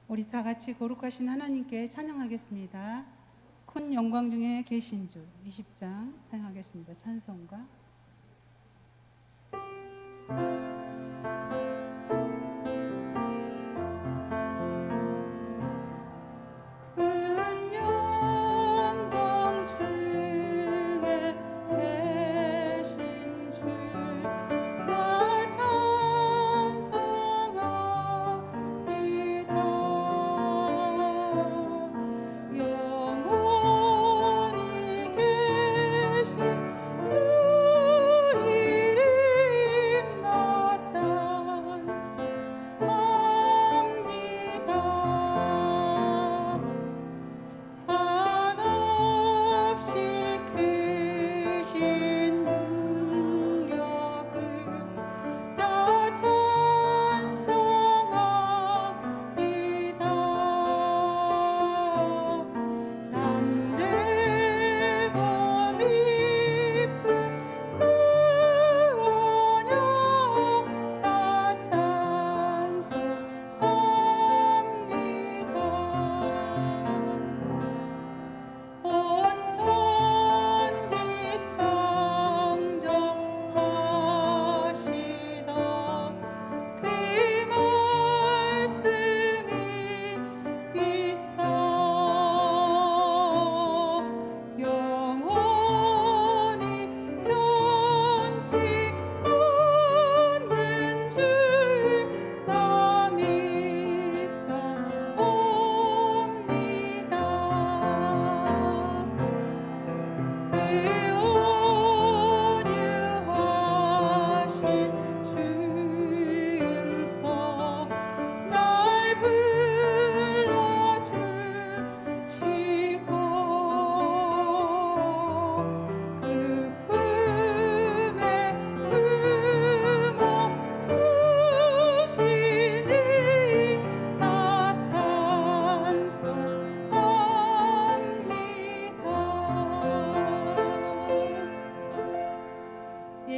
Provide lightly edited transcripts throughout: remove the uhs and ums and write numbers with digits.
우리 다 같이 거룩하신 하나님께 찬양하겠습니다. 큰 영광 중에 계신 주 20장 찬양하겠습니다. 찬송가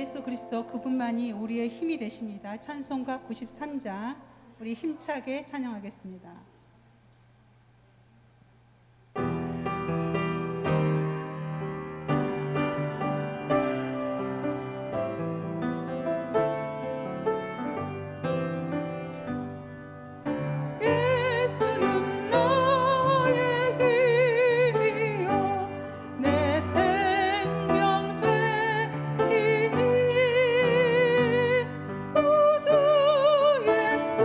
예수 그리스도 그분만이 우리의 힘이 되십니다. 찬송가 93장 우리 힘차게 찬양하겠습니다. 구주 예수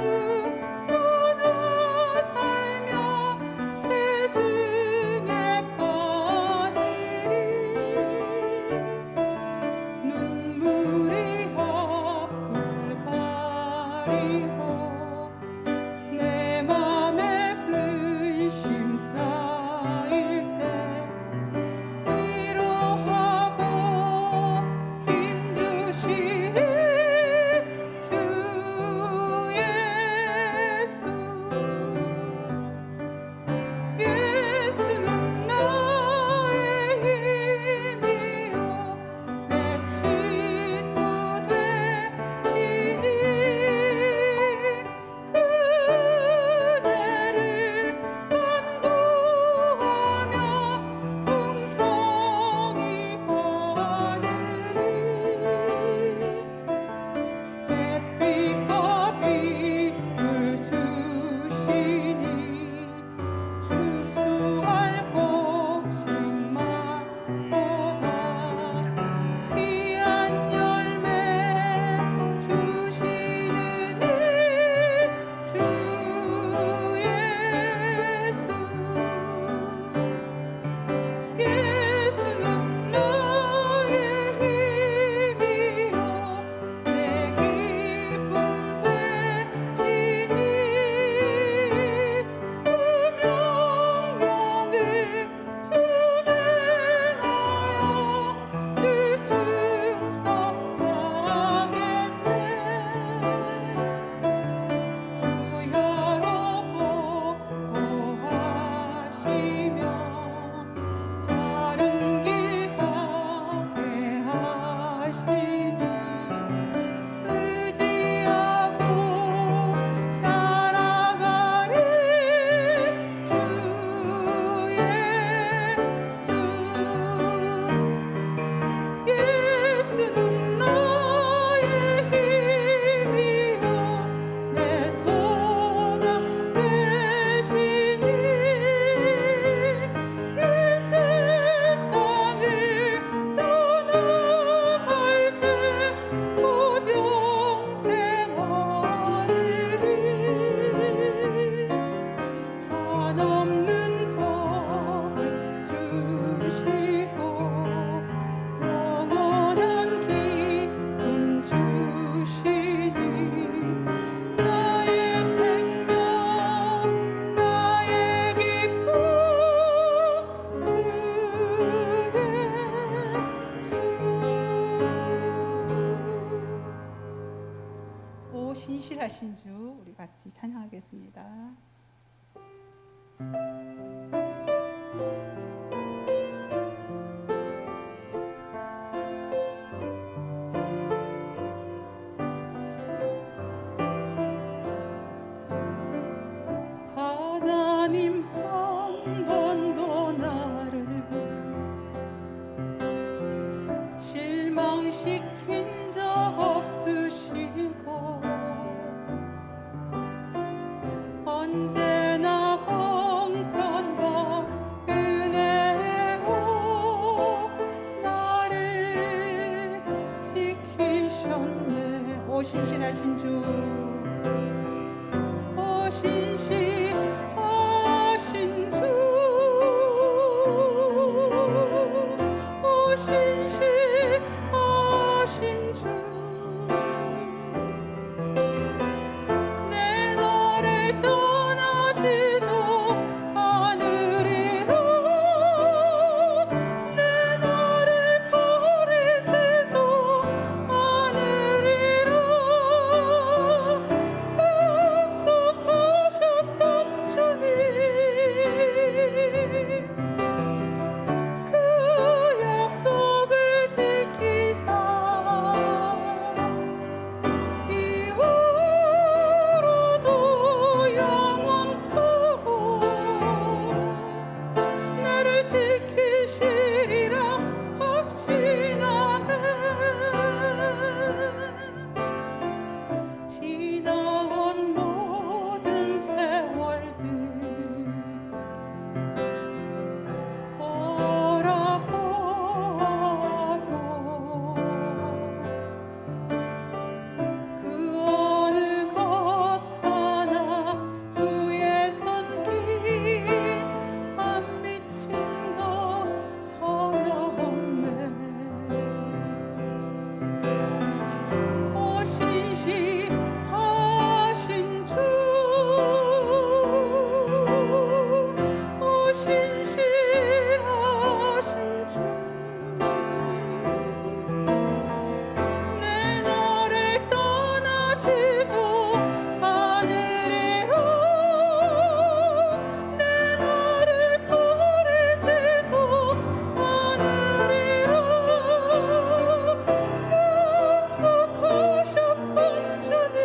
신실하신 주 우리 같이 찬양하겠습니다. 하나님 한 번도 나를 실망시킨 적 없으시고 언제나 공평과 은혜로 나를 지키셨네. 오 신실하신 주, 오 신실하신 주, 오 신실하신 주, 내 너를 떠나지도 않으리라, 내 너를 버리지도 않으리라. 약속하셨던 주님, 그 약속을 지키사 이후로도 영원토록 나를 지키시리라 확신하네. 지나온 모든 세월들 돌아보아도 그 어느 것 하나 주의 손길 안 미친 것 전혀 없네. 오 신실하신 주, 오 신실하신 주, 내 너를 떠나지도 않으리라, 내 너를 버리지도 않으리라. 약속하셨던 주님,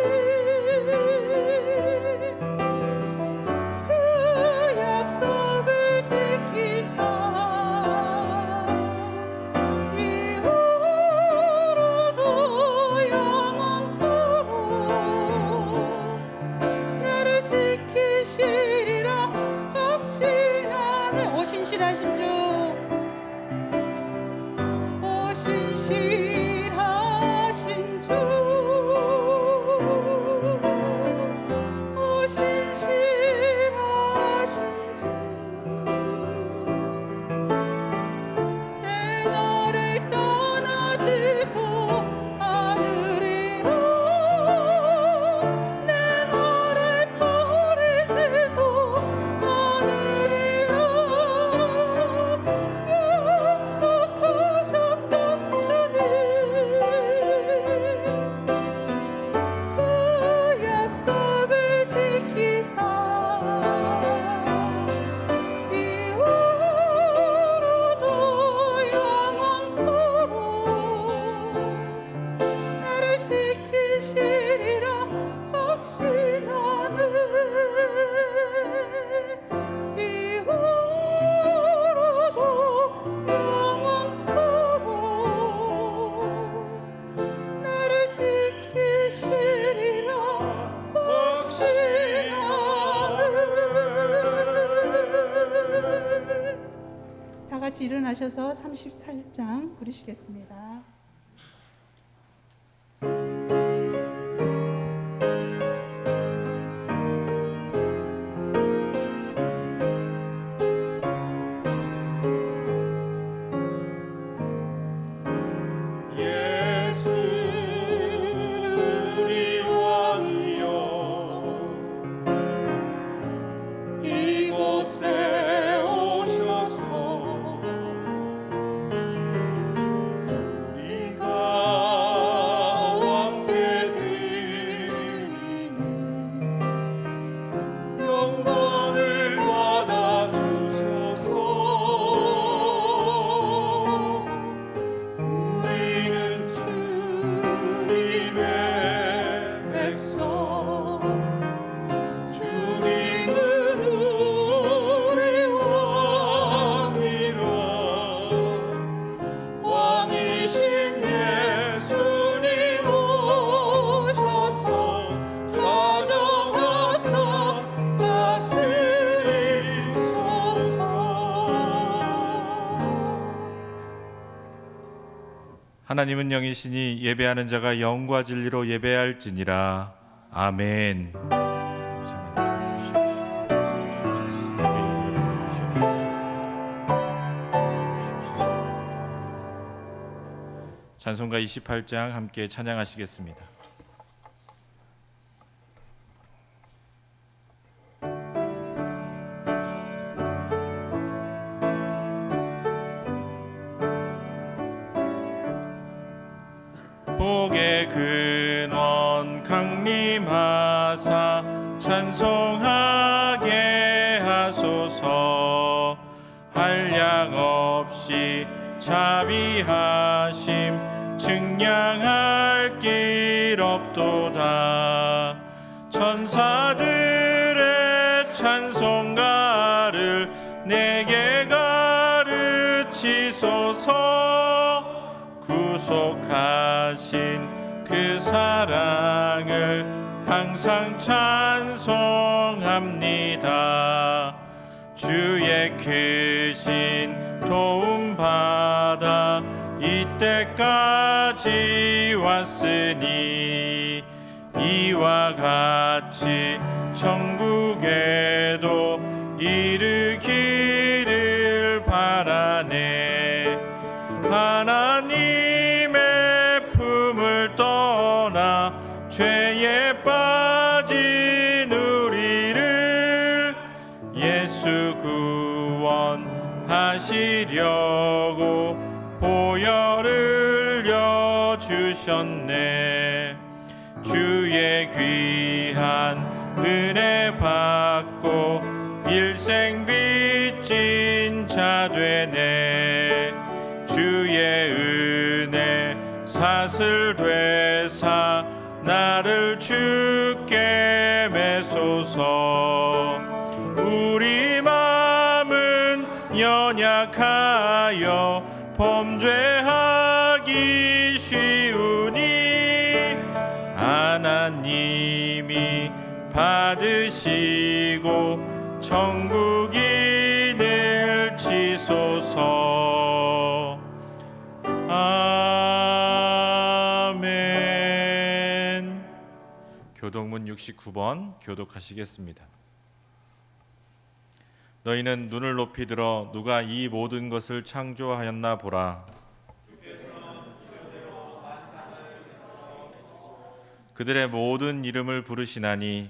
그 약속을 지키사 이후로도 영원토록 나를 지키시리라 확신하네. 오 신실하신 주, 오 신실하신 주, 오 신실하신 주, 내 너를 떠나지도 않으리라, 내 너를 버리지도 않으리라. 약속하셨던 주님, 그 약속을 지키사 이후로도 영원토록 나를 지키시리라 확신하네. 이후로도 영원토록 나를 지키시리라 확신하네. 다 같이 일어나셔서 34장 부르시겠습니다. 예수 우리 왕이여 이곳에 오셔서 하나님은 영이시니 예배하는 자가 영과 진리로 예배할지니라. 아멘. 찬송가 28장 함께 찬양하시겠습니다. 복의 근원 강림하사 찬송하게 하소서. 한량 없이 자비하심 증량할 길 없도다. 천사들의 찬송가를 내게 가르치소서. 구속하신 그 사랑을 항상 찬송합니다. 주의 크신 도움 받아 이때까지 왔으니 이와 같이 천국에도 이르기를 바라네. 하나님의 품을 떠나 죄에 빠진 우리를 예수 구원하시려고 보혈을 흘려주셨네. 주의 귀한 은혜 받고 일생 빚진 자 되네. 주의 은혜 사슬 되사 나를 주께 매소서. 우리 마음은 연약하여 범죄하기 쉬우니 하나님이 받으시고 천국인을 치소서. 아멘. 교독문 69번 교독하시겠습니다. 너희는 눈을 높이 들어 누가 이 모든 것을 창조하였나 보라. 그들의 모든 이름을 부르시나니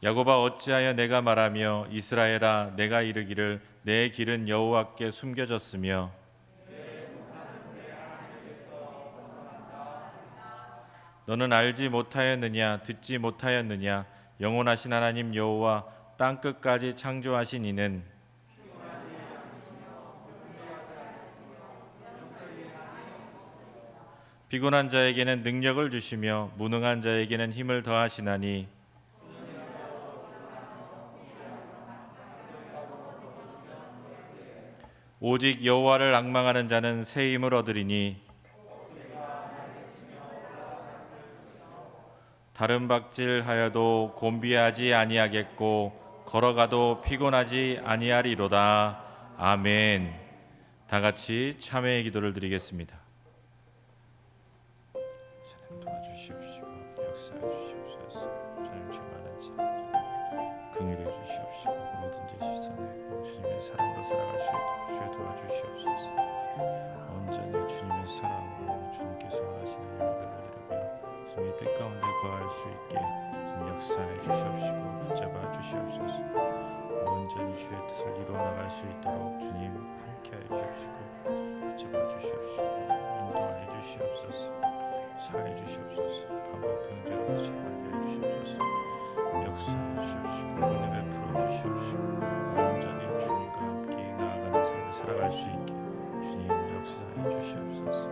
야곱아 어찌하여 내가 말하며 이스라엘아 내가 이르기를 내 길은 여호와께 숨겨졌으며 너는 알지 못하였느냐 듣지 못하였느냐 영원하신 하나님 여호와 땅 끝까지 창조하신 이는 피곤한 자에게는 능력을 주시며 무능한 자에게는 힘을 더하시나니 오직 여호와를 앙망하는 자는 새 힘을 얻으리니 다른 박질하여도 곤비하지 아니하겠고 걸어가도 피곤하지 아니하리로다. 아멘. 다 같이 참회의 기도를 드리겠습니다. 도와주시옵시고 역사해 주시옵소서. 주님 죄 많은지 긍휼해 주시옵시고 모든지 시선에 주님의 사랑으로 살아갈 수 있도록 주여 도와주시옵소서. 온전히 주님의 사랑으로 주님께서 원하시는 일들을 이루며 주님의 뜻 가운데 거할 수 있게 주님 역사해 주시옵시고 붙잡아 주시옵소서. 온전히 주의 뜻을 이루어 나갈 수 있도록 주님 함께하여 주시옵시고 붙잡아 주시옵시고 인도하여 주시옵소서. 사해 주시옵소서. 반복되는 죄를 제발해 주시옵소서. 역사해 주시옵시고 은혜 베풀어 주시옵시고 온전히 주님과 함께 나아가는 삶을 살아갈 수 있게 주님 역사해 주시옵소서.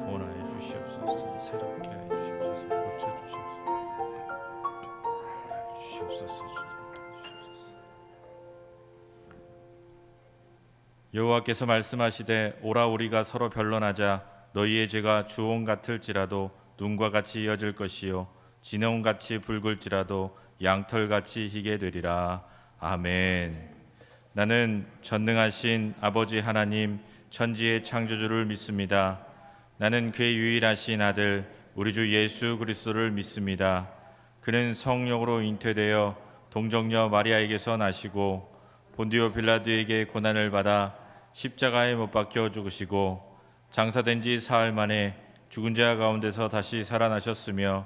구원하여 주시옵소서. 새롭게 하여 주시옵소서. 고쳐 주시옵소서. 주시옵소서. 주님 도와주시옵소서. 여호와께서 말씀하시되 오라 우리가 서로 변론하자. 너희의 죄가 주홍 같을지라도 눈과 같이 이어질 것이요 진홍같이 붉을지라도 양털같이 희게 되리라. 아멘. 나는 전능하신 아버지 하나님 천지의 창조주를 믿습니다. 나는 그의 유일하신 아들 우리 주 예수 그리스도를 믿습니다. 그는 성령으로 잉태되어 동정녀 마리아에게서 나시고 본디오 빌라도에게 고난을 받아 십자가에 못 박혀 죽으시고 장사된 지 사흘 만에 죽은 자 가운데서 다시 살아나셨으며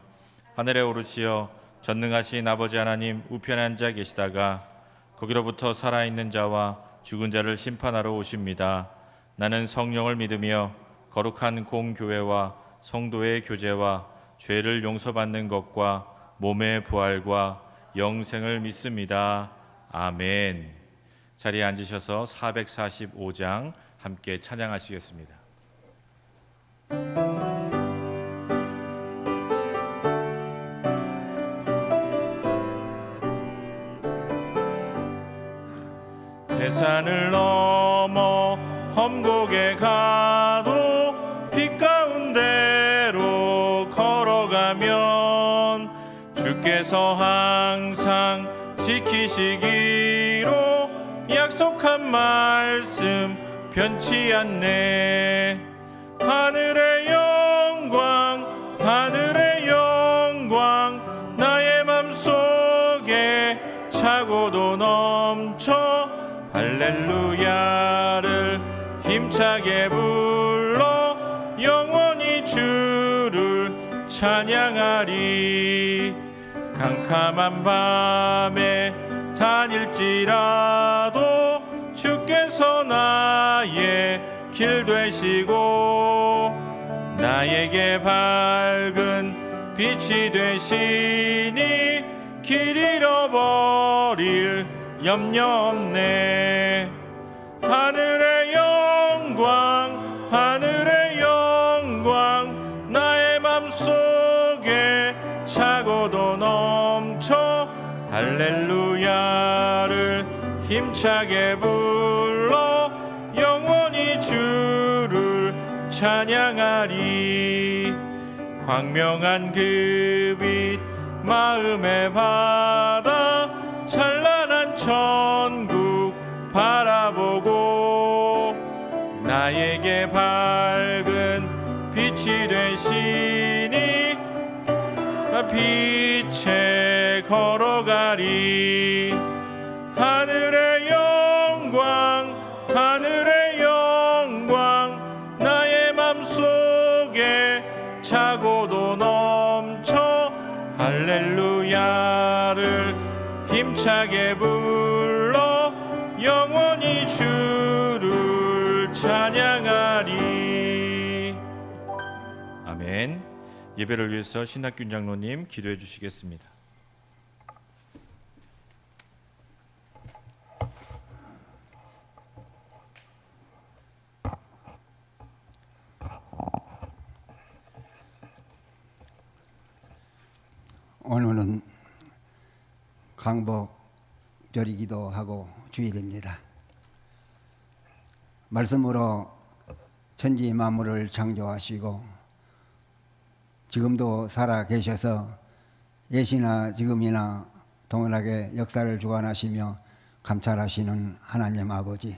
하늘에 오르시어 전능하신 아버지 하나님 우편에 앉아 계시다가 거기로부터 살아있는 자와 죽은 자를 심판하러 오십니다. 나는 성령을 믿으며 거룩한 공교회와 성도의 교제와 죄를 용서받는 것과 몸의 부활과 영생을 믿습니다. 아멘. 자리에 앉으셔서 445장 함께 찬양하시겠습니다. 대산을 넘어 험곡에 가도 빛 가운데로 걸어가면 주께서 항상 지키시기로 약속한 말씀 변치 않네. 하늘의 영광 하늘의 영광 나의 맘속에 차고도 넘쳐 할렐루야를 힘차게 불러 영원히 주를 찬양하리. 캄캄한 밤에 다닐지라도 주께서 나의 길 되시고 나에게 밝은 빛이 되시니 길 잃어버릴 염려 없네. 하늘의 영광 하늘의 영광 나의 맘속에 차고도 넘쳐 할렐루야를 힘차게 불러 영원히 주를 찬양하리. 광명한 그 빛 마음에 받아 찬란한 천국 바라보고 나에게 밝은 빛이 되시니 빛에 걸어가리. 하늘의 영광 하늘의 영광 나의 맘속에 차고도 넘쳐 할렐루야를 힘차게 불러 영원히 주를 찬양하리. 아멘. 예배를 위해서 신학균 장로님 기도해 주시겠습니다. 오늘은 강복절이기도 하고 주일입니다. 말씀으로 천지 만물을 창조하시고 지금도 살아 계셔서 예시나 지금이나 동일하게 역사를 주관하시며 감찰하시는 하나님 아버지,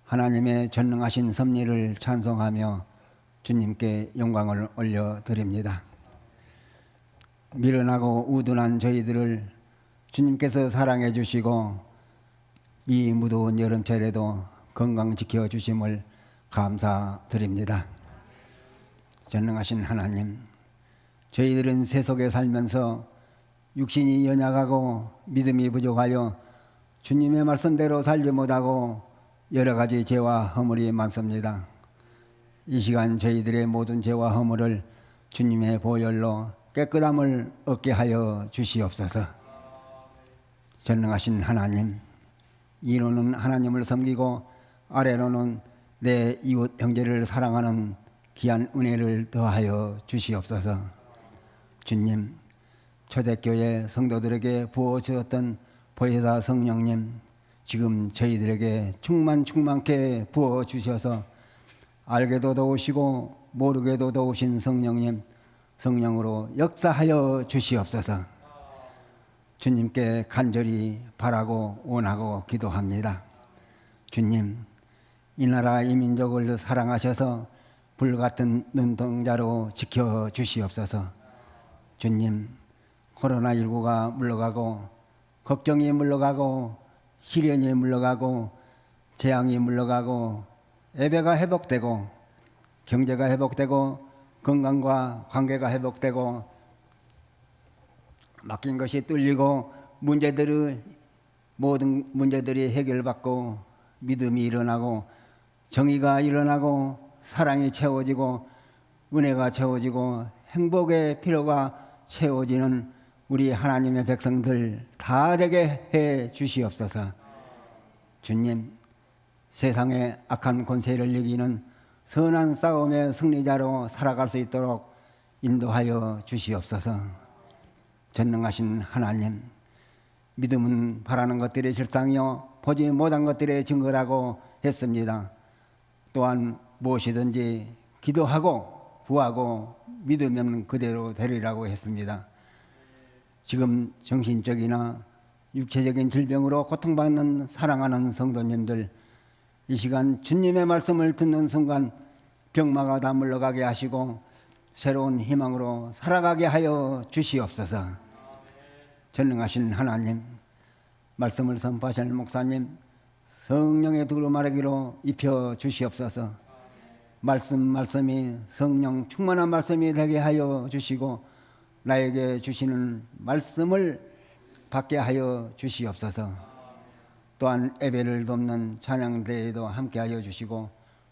하나님의 전능하신 섭리를 찬송하며 주님께 영광을 올려드립니다. 미련하고 우둔한 저희들을 주님께서 사랑해 주시고 이 무더운 여름철에도 건강 지켜주심을 감사드립니다. 전능하신 하나님, 저희들은 세속에 살면서 육신이 연약하고 믿음이 부족하여 주님의 말씀대로 살지 못하고 여러 가지 죄와 허물이 많습니다. 이 시간 저희들의 모든 죄와 허물을 주님의 보혈로 깨끗함을 얻게 하여 주시옵소서. 전능하신 하나님, 위로는 하나님을 섬기고 아래로는 내 이웃 형제를 사랑하는 귀한 은혜를 더하여 주시옵소서. 주님, 초대교회 성도들에게 부어주었던 보혜사 성령님, 지금 저희들에게 충만케 부어주셔서 알게도 도우시고 모르게도 도우신 성령님, 성령으로 역사하여 주시옵소서. 주님께 간절히 바라고 원하고 기도합니다. 주님, 이 나라 이 민족을 사랑하셔서 불같은 눈동자로 지켜주시옵소서. 주님, 코로나19가 물러가고 걱정이 물러가고 시련이 물러가고 재앙이 물러가고 예배가 회복되고 경제가 회복되고 건강과 관계가 회복되고 막힌 것이 뚫리고 모든 문제들이 해결받고 믿음이 일어나고 정의가 일어나고 사랑이 채워지고 은혜가 채워지고 행복의 피로가 채워지는 우리 하나님의 백성들 다 되게 해 주시옵소서. 주님, 세상의 악한 권세를 이기는 선한 싸움의 승리자로 살아갈 수 있도록 인도하여 주시옵소서. 전능하신 하나님, 믿음은 바라는 것들의 실상이요 보지 못한 것들의 증거라고 했습니다. 또한 무엇이든지 기도하고 구하고 믿으면 그대로 되리라고 했습니다. 지금 정신적이나 육체적인 질병으로 고통받는 사랑하는 성도님들, 이 시간 주님의 말씀을 듣는 순간 병마가 다 물러가게 하시고 새로운 희망으로 살아가게 하여 주시옵소서. 전능하신 하나님, 말씀을 선포하실 목사님, 성령의 두루마리기로 입혀 주시옵소서. 말씀이 성령 충만한 말씀이 되게 하여 주시고 나에게 주시는 말씀을 받게 하여 주시옵소서. 또한 예배를 돕는 찬양대회도 함께 하여 주시고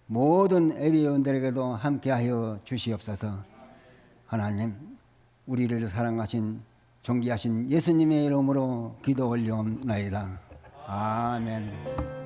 모든 예배위원들에게도 함께 하여 주시옵소서. 하나님, 우리를 사랑하신 존귀하신 예수님의 이름으로 기도 올려옵나이다. 아멘.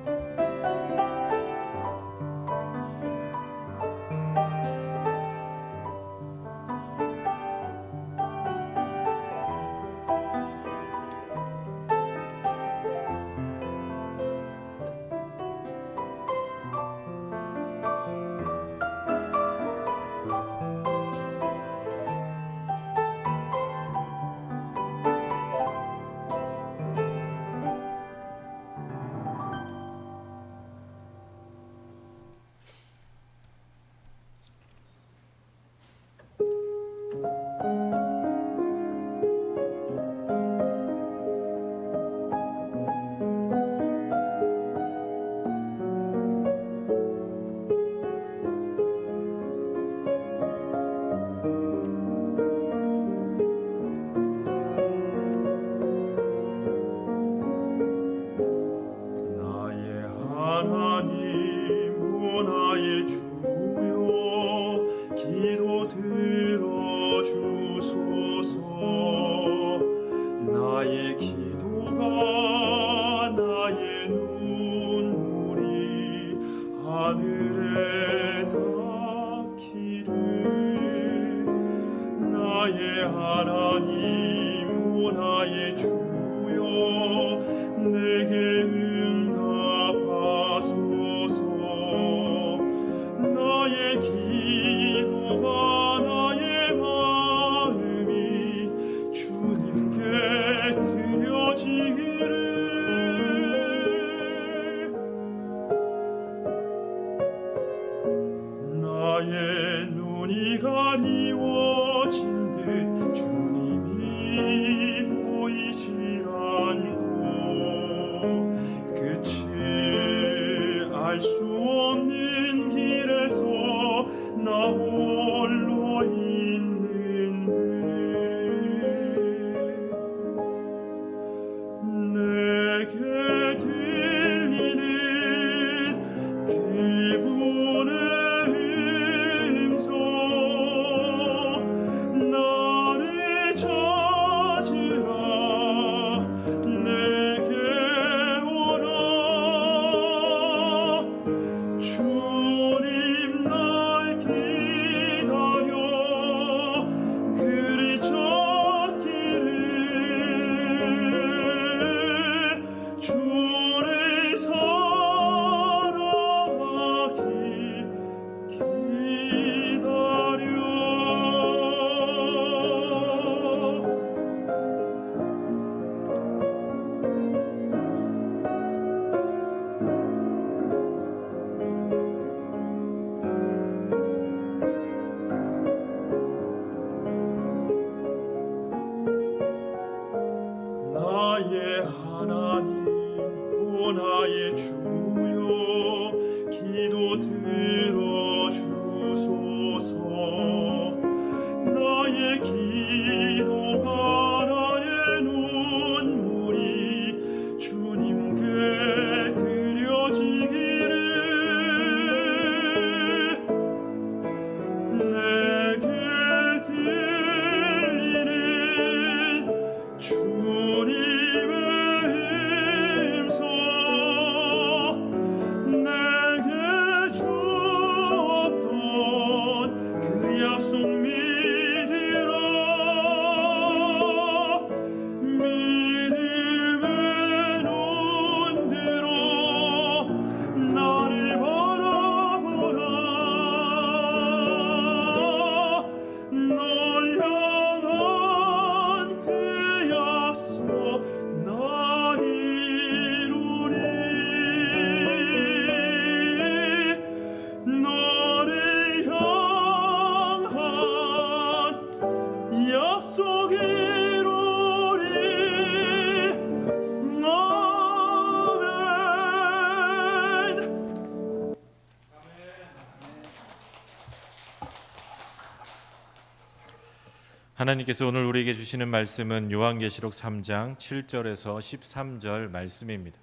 하나님께서 오늘 우리에게 주시는 말씀은 요한계시록 3장 7절에서 13절 말씀입니다.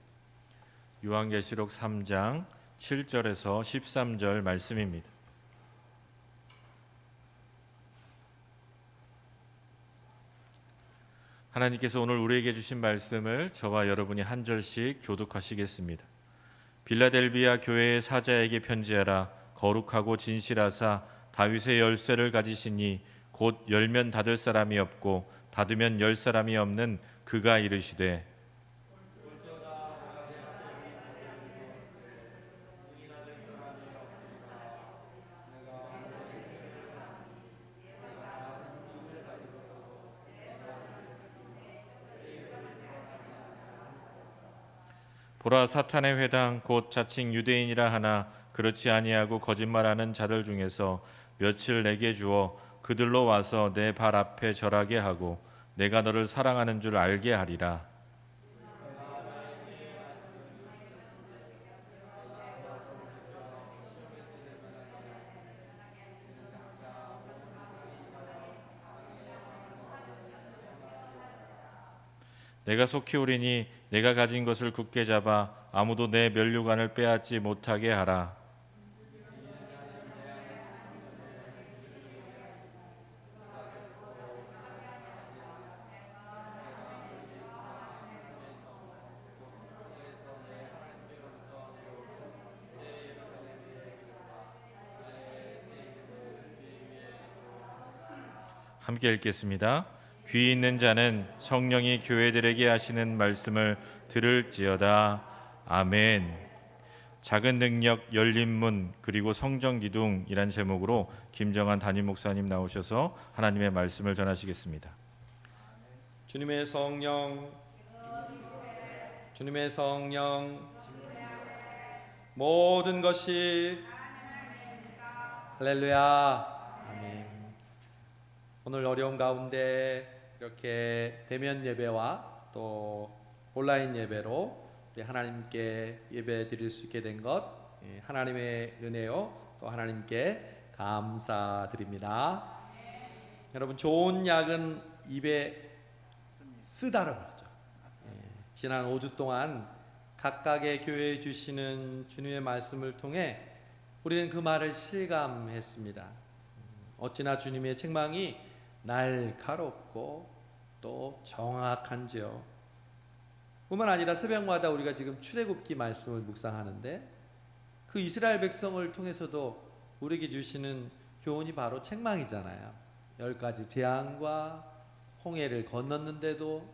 요한계시록 3장 7절에서 13절 말씀입니다. 하나님께서 오늘 우리에게 주신 말씀을 저와 여러분이 한 절씩 교독하시겠습니다. 빌라델비아 교회의 사자에게 편지하라. 거룩하고 진실하사 다윗의 열쇠를 가지시니 곧 열면 닫을 사람이 없고 닫으면 열 사람이 없는 그가 이르시되 보라, 사탄의 회당 곧 자칭 유대인이라 하나 그렇지 아니하고 거짓말하는 자들 중에서 며칠 내게 주어 그들로 와서 내 발 앞에 절하게 하고 내가 너를 사랑하는 줄 알게 하리라. 내가 속히 오리니 내가 가진 것을 굳게 잡아 아무도 내 면류관을 빼앗지 못하게 하라. 함께 읽겠습니다. 귀 있는 자는 성령이 교회들에게 하시는 말씀을 들을지어다. 아멘. 작은 능력 열린 문 그리고 성전 기둥이란 제목으로 김정한 담임 목사님 나오셔서 하나님의 말씀을 전하시겠습니다. 주님의 성령, 주님의 성령, 모든 것이 할렐루야. 아멘. 오늘 어려운 가운데 이렇게 대면 예배와 또 온라인 예배로 우리 하나님께 예배 드릴 수 있게 된 것 하나님의 은혜요, 또 하나님께 감사드립니다. 여러분, 좋은 약은 입에 쓰다라고 하죠. 지난 5주 동안 각각의 교회에 주시는 주님의 말씀을 통해 우리는 그 말을 실감했습니다. 어찌나 주님의 책망이 날카롭고 또 정확한지요. 뿐만 아니라 새벽마다 우리가 지금 출애굽기 말씀을 묵상하는데 그 이스라엘 백성을 통해서도 우리에게 주시는 교훈이 바로 책망이잖아요. 10가지 재앙과 홍해를 건넜는데도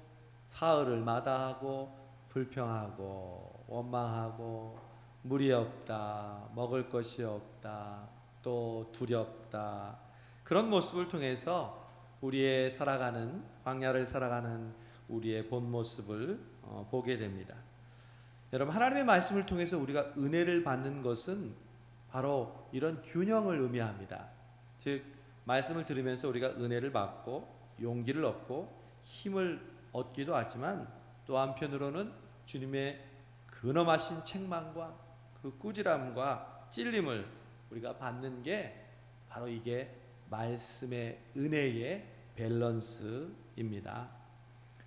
사흘을 마다하고 불평하고 원망하고 물이 없다, 먹을 것이 없다, 또 두렵다, 그런 모습을 통해서 우리의 살아가는 광야를 살아가는 우리의 본 모습을 보게 됩니다. 여러분, 하나님의 말씀을 통해서 우리가 은혜를 받는 것은 바로 이런 균형을 의미합니다. 즉, 말씀을 들으면서 우리가 은혜를 받고 용기를 얻고 힘을 얻기도 하지만 또 한편으로는 주님의 근엄하신 책망과 그 꾸지람과 찔림을 우리가 받는 게 바로 이게 말씀의 은혜의 밸런스입니다.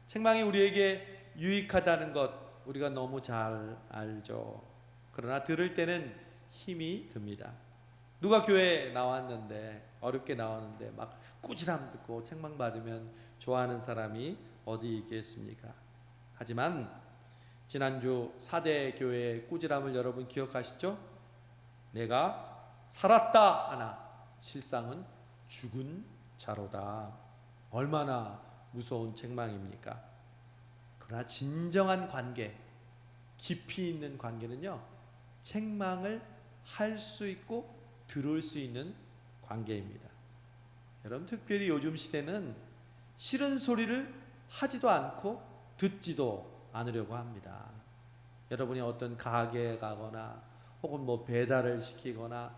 책망이 우리에게 유익하다는 것 우리가 너무 잘 알죠. 그러나 들을 때는 힘이 듭니다. 누가 교회에 나왔는데 어렵게 나왔는데 막 꾸지람 듣고 책망 받으면 좋아하는 사람이 어디 있겠습니까? 하지만 지난주 4대 교회의 꾸지람을 여러분 기억하시죠? 내가 살았다 하나 실상은 죽은 자로다. 얼마나 무서운 책망입니까? 그러나 진정한 관계, 깊이 있는 관계는요, 책망을 할 수 있고 들을 수 있는 관계입니다. 여러분, 특별히 요즘 시대는 싫은 소리를 하지도 않고 듣지도 않으려고 합니다. 여러분이 어떤 가게에 가거나 혹은 뭐 배달을 시키거나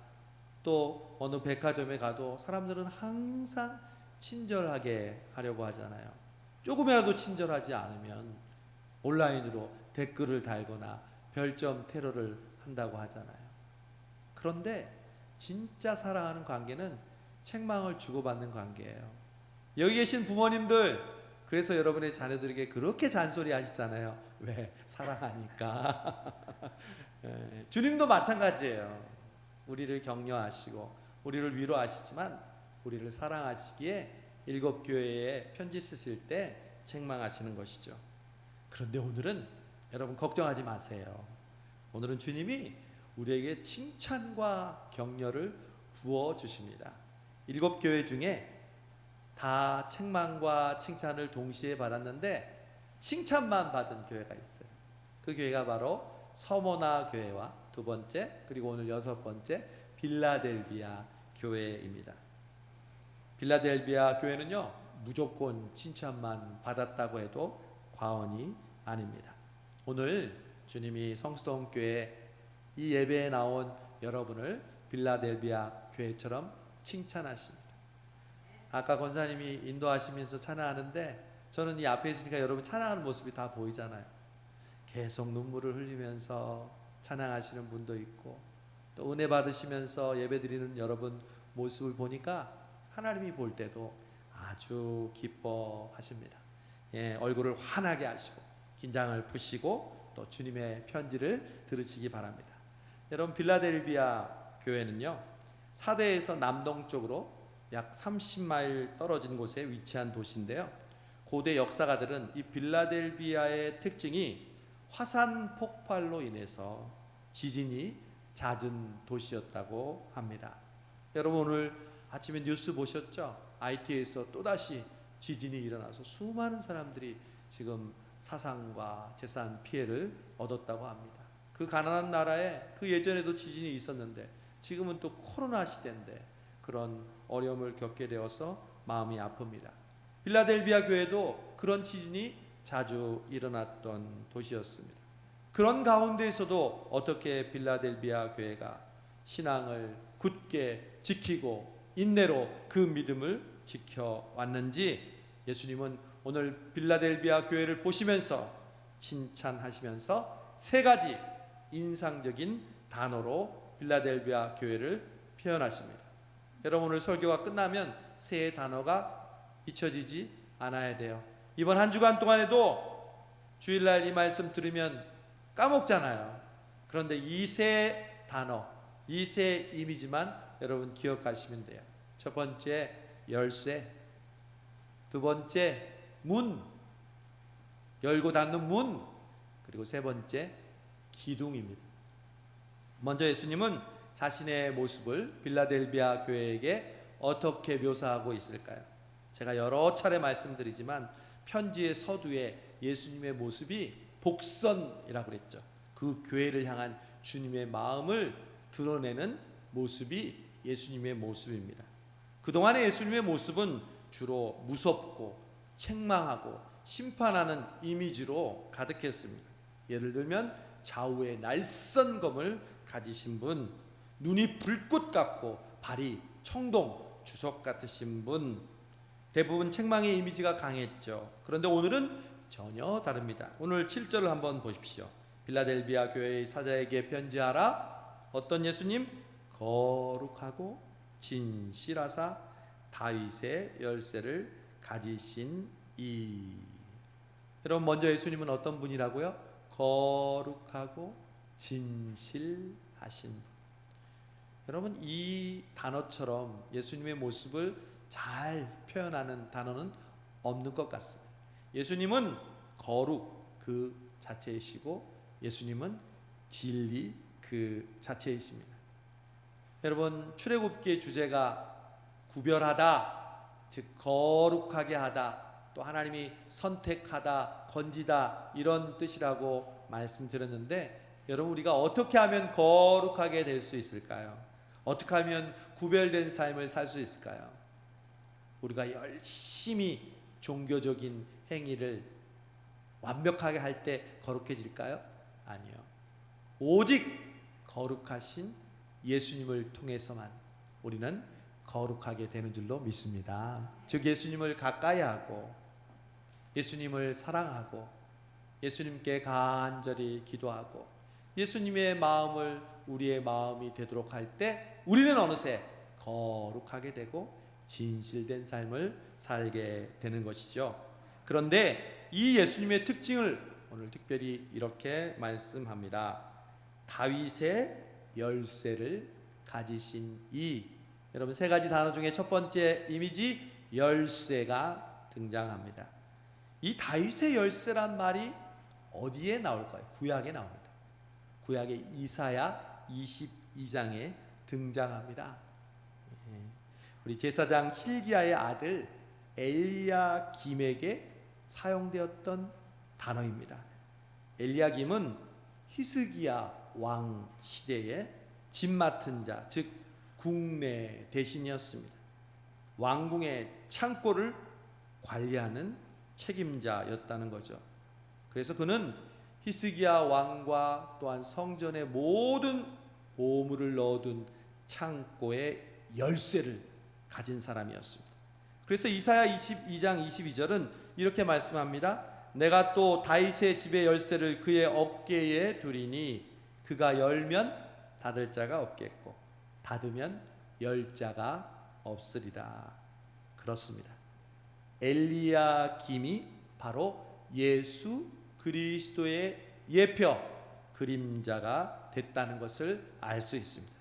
또 어느 백화점에 가도 사람들은 항상 친절하게 하려고 하잖아요. 조금이라도 친절하지 않으면 온라인으로 댓글을 달거나 별점 테러를 한다고 하잖아요. 그런데 진짜 사랑하는 관계는 책망을 주고받는 관계예요. 여기 계신 부모님들, 그래서 여러분의 자녀들에게 그렇게 잔소리 하시잖아요. 왜? 사랑하니까. 주님도 마찬가지예요. 우리를 격려하시고 우리를 위로하시지만 우리를 사랑하시기에 7교회에 편지 쓰실 때 책망하시는 것이죠. 그런데 오늘은 여러분 걱정하지 마세요. 오늘은 주님이 우리에게 칭찬과 격려를 부어주십니다. 7교회 중에 다 책망과 칭찬을 동시에 받았는데 칭찬만 받은 교회가 있어요. 그 교회가 바로 서모나 교회와 두 번째, 그리고 오늘 6번째 빌라델비아 교회입니다. 빌라델비아 교회는요, 무조건 칭찬만 받았다고 해도 과언이 아닙니다. 오늘 주님이 성수동 교회 이 예배에 나온 여러분을 빌라델비아 교회처럼 칭찬하십니다. 아까 권사님이 인도하시면서 찬양하는데 저는 이 앞에 있으니까 여러분 찬양하는 모습이 다 보이잖아요. 계속 눈물을 흘리면서 찬양하시는 분도 있고, 또 은혜 받으시면서 예배드리는 여러분 모습을 보니까 하나님이 볼 때도 아주 기뻐하십니다. 얼굴을 환하게 하시고 긴장을 푸시고 또 주님의 편지를 들으시기 바랍니다. 여러분, 빌라델비아 교회는요, 사대에서 남동쪽으로 약 30마일 떨어진 곳에 위치한 도시인데요, 고대 역사가들은 이 빌라델비아의 특징이 화산 폭발로 인해서 지진이 잦은 도시였다고 합니다. 여러분, 오늘 아침에 뉴스 보셨죠? IT에서 또다시 지진이 일어나서 수많은 사람들이 지금 사상과 재산 피해를 얻었다고 합니다. 그 가난한 나라에 그 예전에도 지진이 있었는데 지금은 또 코로나 시대인데 그런 어려움을 겪게 되어서 마음이 아픕니다. 빌라델비아 교회도 그런 지진이 자주 일어났던 도시였습니다. 그런 가운데에서도 어떻게 빌라델비아 교회가 신앙을 굳게 지키고 인내로 그 믿음을 지켜왔는지 예수님은 오늘 빌라델비아 교회를 보시면서 칭찬하시면서 3가지 인상적인 단어로 빌라델비아 교회를 표현하십니다. 여러분, 오늘 설교가 끝나면 세 단어가 잊혀지지 않아야 돼요. 이번 한 주간 동안에도 주일날 이 말씀 들으면 까먹잖아요. 그런데 이 세 단어, 이 세 이미지만 여러분 기억하시면 돼요. 첫 번째 열쇠, 두 번째 문, 열고 닫는 문, 그리고 세 번째 기둥입니다. 먼저 예수님은 자신의 모습을 빌라델비아 교회에게 어떻게 묘사하고 있을까요? 제가 여러 차례 말씀드리지만 편지의 서두에 예수님의 모습이 복선이라고 그랬죠. 그 교회를 향한 주님의 마음을 드러내는 모습이 예수님의 모습입니다. 그동안의 예수님의 모습은 주로 무섭고 책망하고 심판하는 이미지로 가득했습니다. 예를 들면 좌우에 날선 검을 가지신 분, 눈이 불꽃 같고 발이 청동 주석 같으신 분, 대부분 책망의 이미지가 강했죠. 그런데 오늘은 전혀 다릅니다. 오늘 7절을 한번 보십시오. 빌라델비아 교회의 사자에게 편지하라. 어떤 예수님? 거룩하고 진실하사 다윗의 열쇠를 가지신 이. 여러분, 먼저 예수님은 어떤 분이라고요? 거룩하고 진실하신 분. 여러분, 이 단어처럼 예수님의 모습을 잘 표현하는 단어는 없는 것 같습니다. 예수님은 거룩 그 자체이시고 예수님은 진리 그 자체이십니다. 여러분, 출애굽기의 주제가 구별하다, 즉 거룩하게 하다, 또 하나님이 선택하다, 건지다 이런 뜻이라고 말씀드렸는데, 여러분, 우리가 어떻게 하면 거룩하게 될 수 있을까요? 어떻게 하면 구별된 삶을 살 수 있을까요? 우리가 열심히 종교적인 행위를 완벽하게 할 때 거룩해질까요? 아니요. 오직 거룩하신 예수님을 통해서만 우리는 거룩하게 되는 줄로 믿습니다. 즉 예수님을 가까이 하고 예수님을 사랑하고 예수님께 간절히 기도하고 예수님의 마음을 우리의 마음이 되도록 할 때 우리는 어느새 거룩하게 되고 진실된 삶을 살게 되는 것이죠. 그런데 이 예수님의 특징을 오늘 특별히 이렇게 말씀합니다. 다윗의 열쇠를 가지신 이, 여러분 세 가지 단어 중에 첫 번째 이미지 열쇠가 등장합니다. 이 다윗의 열쇠란 말이 어디에 나올까요? 구약에 나옵니다. 구약의 이사야 22장에 등장합니다. 우리 제사장 힐기야의 아들 엘리야김에게 사용되었던 단어입니다. 엘리야김은 히스기야 왕 시대의 집 맡은 자, 즉 국내 대신이었습니다. 왕궁의 창고를 관리하는 책임자였다는 거죠. 그래서 그는 히스기야 왕과 또한 성전의 모든 보물을 넣어둔 창고의 열쇠를 가진 사람이었습니다. 그래서 이사야 22장 22절은 이렇게 말씀합니다. 내가 또 다윗의 집의 열쇠를 그의 어깨에 두리니 그가 열면 닫을 자가 없겠고 닫으면 열 자가 없으리라. 그렇습니다. 엘리야김이 바로 예수 그리스도의 예표 그림자가 됐다는 것을 알 수 있습니다.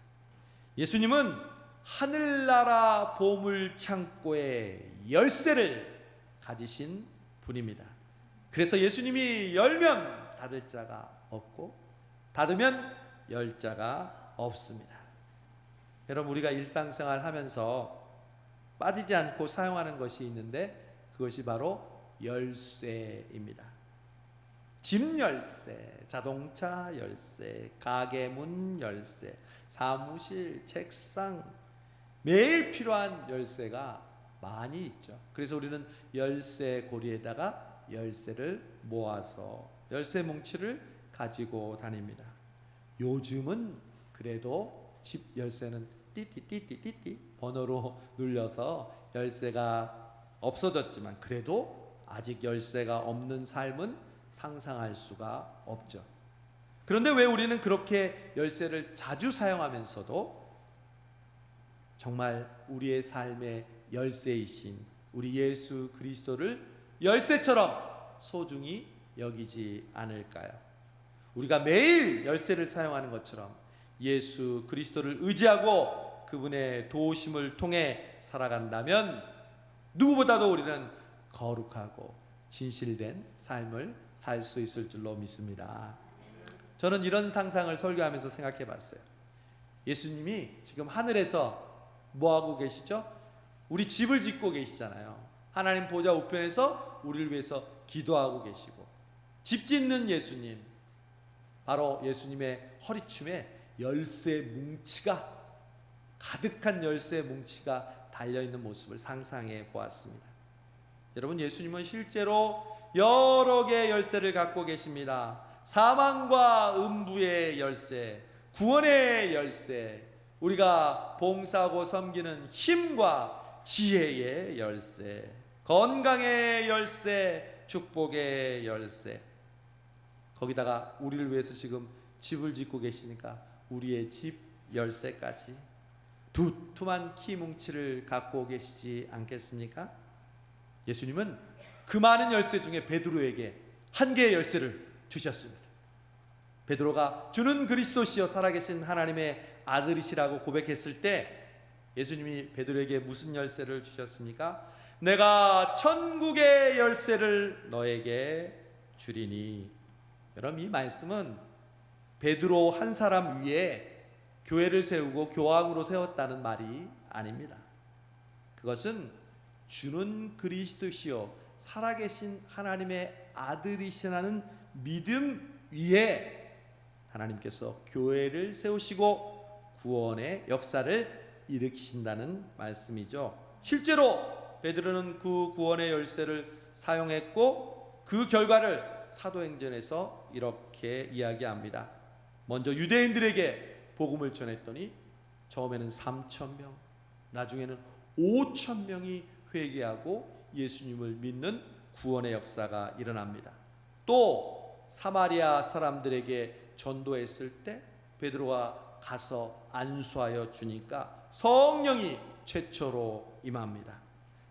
예수님은 하늘나라 보물 창고의 열쇠를 가지신 분입니다. 그래서 예수님이 열면 닫을 자가 없고 닫으면 열 자가 없습니다. 여러분, 우리가 일상생활 하면서 빠지지 않고 사용하는 것이 있는데 그것이 바로 열쇠입니다. 집 열쇠, 자동차 열쇠, 가게 문 열쇠, 사무실, 책상, 매일 필요한 열쇠가 많이 있죠. 그래서 우리는 열쇠 고리에다가 열쇠를 모아서 열쇠 뭉치를 가지고 다닙니다. 요즘은 그래도 집 열쇠는 띠띠띠띠띠띠 번호로 눌려서 열쇠가 없어졌지만 그래도 아직 열쇠가 없는 삶은 상상할 수가 없죠. 그런데 왜 우리는 그렇게 열쇠를 자주 사용하면서도 정말 우리의 삶의 열쇠이신 우리 예수 그리스도를 열쇠처럼 소중히 여기지 않을까요? 우리가 매일 열쇠를 사용하는 것처럼 예수 그리스도를 의지하고 그분의 도우심을 통해 살아간다면 누구보다도 우리는 거룩하고 진실된 삶을 살 수 있을 줄로 믿습니다. 저는 이런 상상을 설교하면서 생각해 봤어요. 예수님이 지금 하늘에서 뭐 하고 계시죠? 우리 집을 짓고 계시잖아요. 하나님 보좌 우편에서 우리를 위해서 기도하고 계시고, 집 짓는 예수님, 바로 예수님의 허리춤에 열쇠 뭉치가, 가득한 열쇠 뭉치가 달려있는 모습을 상상해 보았습니다. 여러분, 예수님은 실제로 여러 개의 열쇠를 갖고 계십니다. 사망과 음부의 열쇠, 구원의 열쇠, 우리가 봉사하고 섬기는 힘과 지혜의 열쇠, 건강의 열쇠, 축복의 열쇠, 거기다가 우리를 위해서 지금 집을 짓고 계시니까 우리의 집 열쇠까지 두툼한 키 뭉치를 갖고 계시지 않겠습니까? 예수님은 그 많은 열쇠 중에 베드로에게 한 개의 열쇠를 주셨습니다. 베드로가 주는 그리스도시여 살아계신 하나님의 아들이시라고 고백했을 때 예수님이 베드로에게 무슨 열쇠를 주셨습니까? 내가 천국의 열쇠를 너에게 주리니. 여러분, 이 말씀은 베드로 한 사람 위에 교회를 세우고 교황으로 세웠다는 말이 아닙니다. 그것은 주는 그리스도시요 살아계신 하나님의 아들이시라는 믿음 위에 하나님께서 교회를 세우시고 구원의 역사를 일으키신다는 말씀이죠. 실제로 베드로는 그 구원의 열쇠를 사용했고 그 결과를 사도행전에서 이렇게 이야기합니다. 먼저 유대인들에게 복음을 전했더니 처음에는 3,000명, 나중에는 5,000명이 회개하고 예수님을 믿는 구원의 역사가 일어납니다. 또 사마리아 사람들에게 전도했을 때 베드로가 가서 안수하여 주니까 성령이 최초로 임합니다.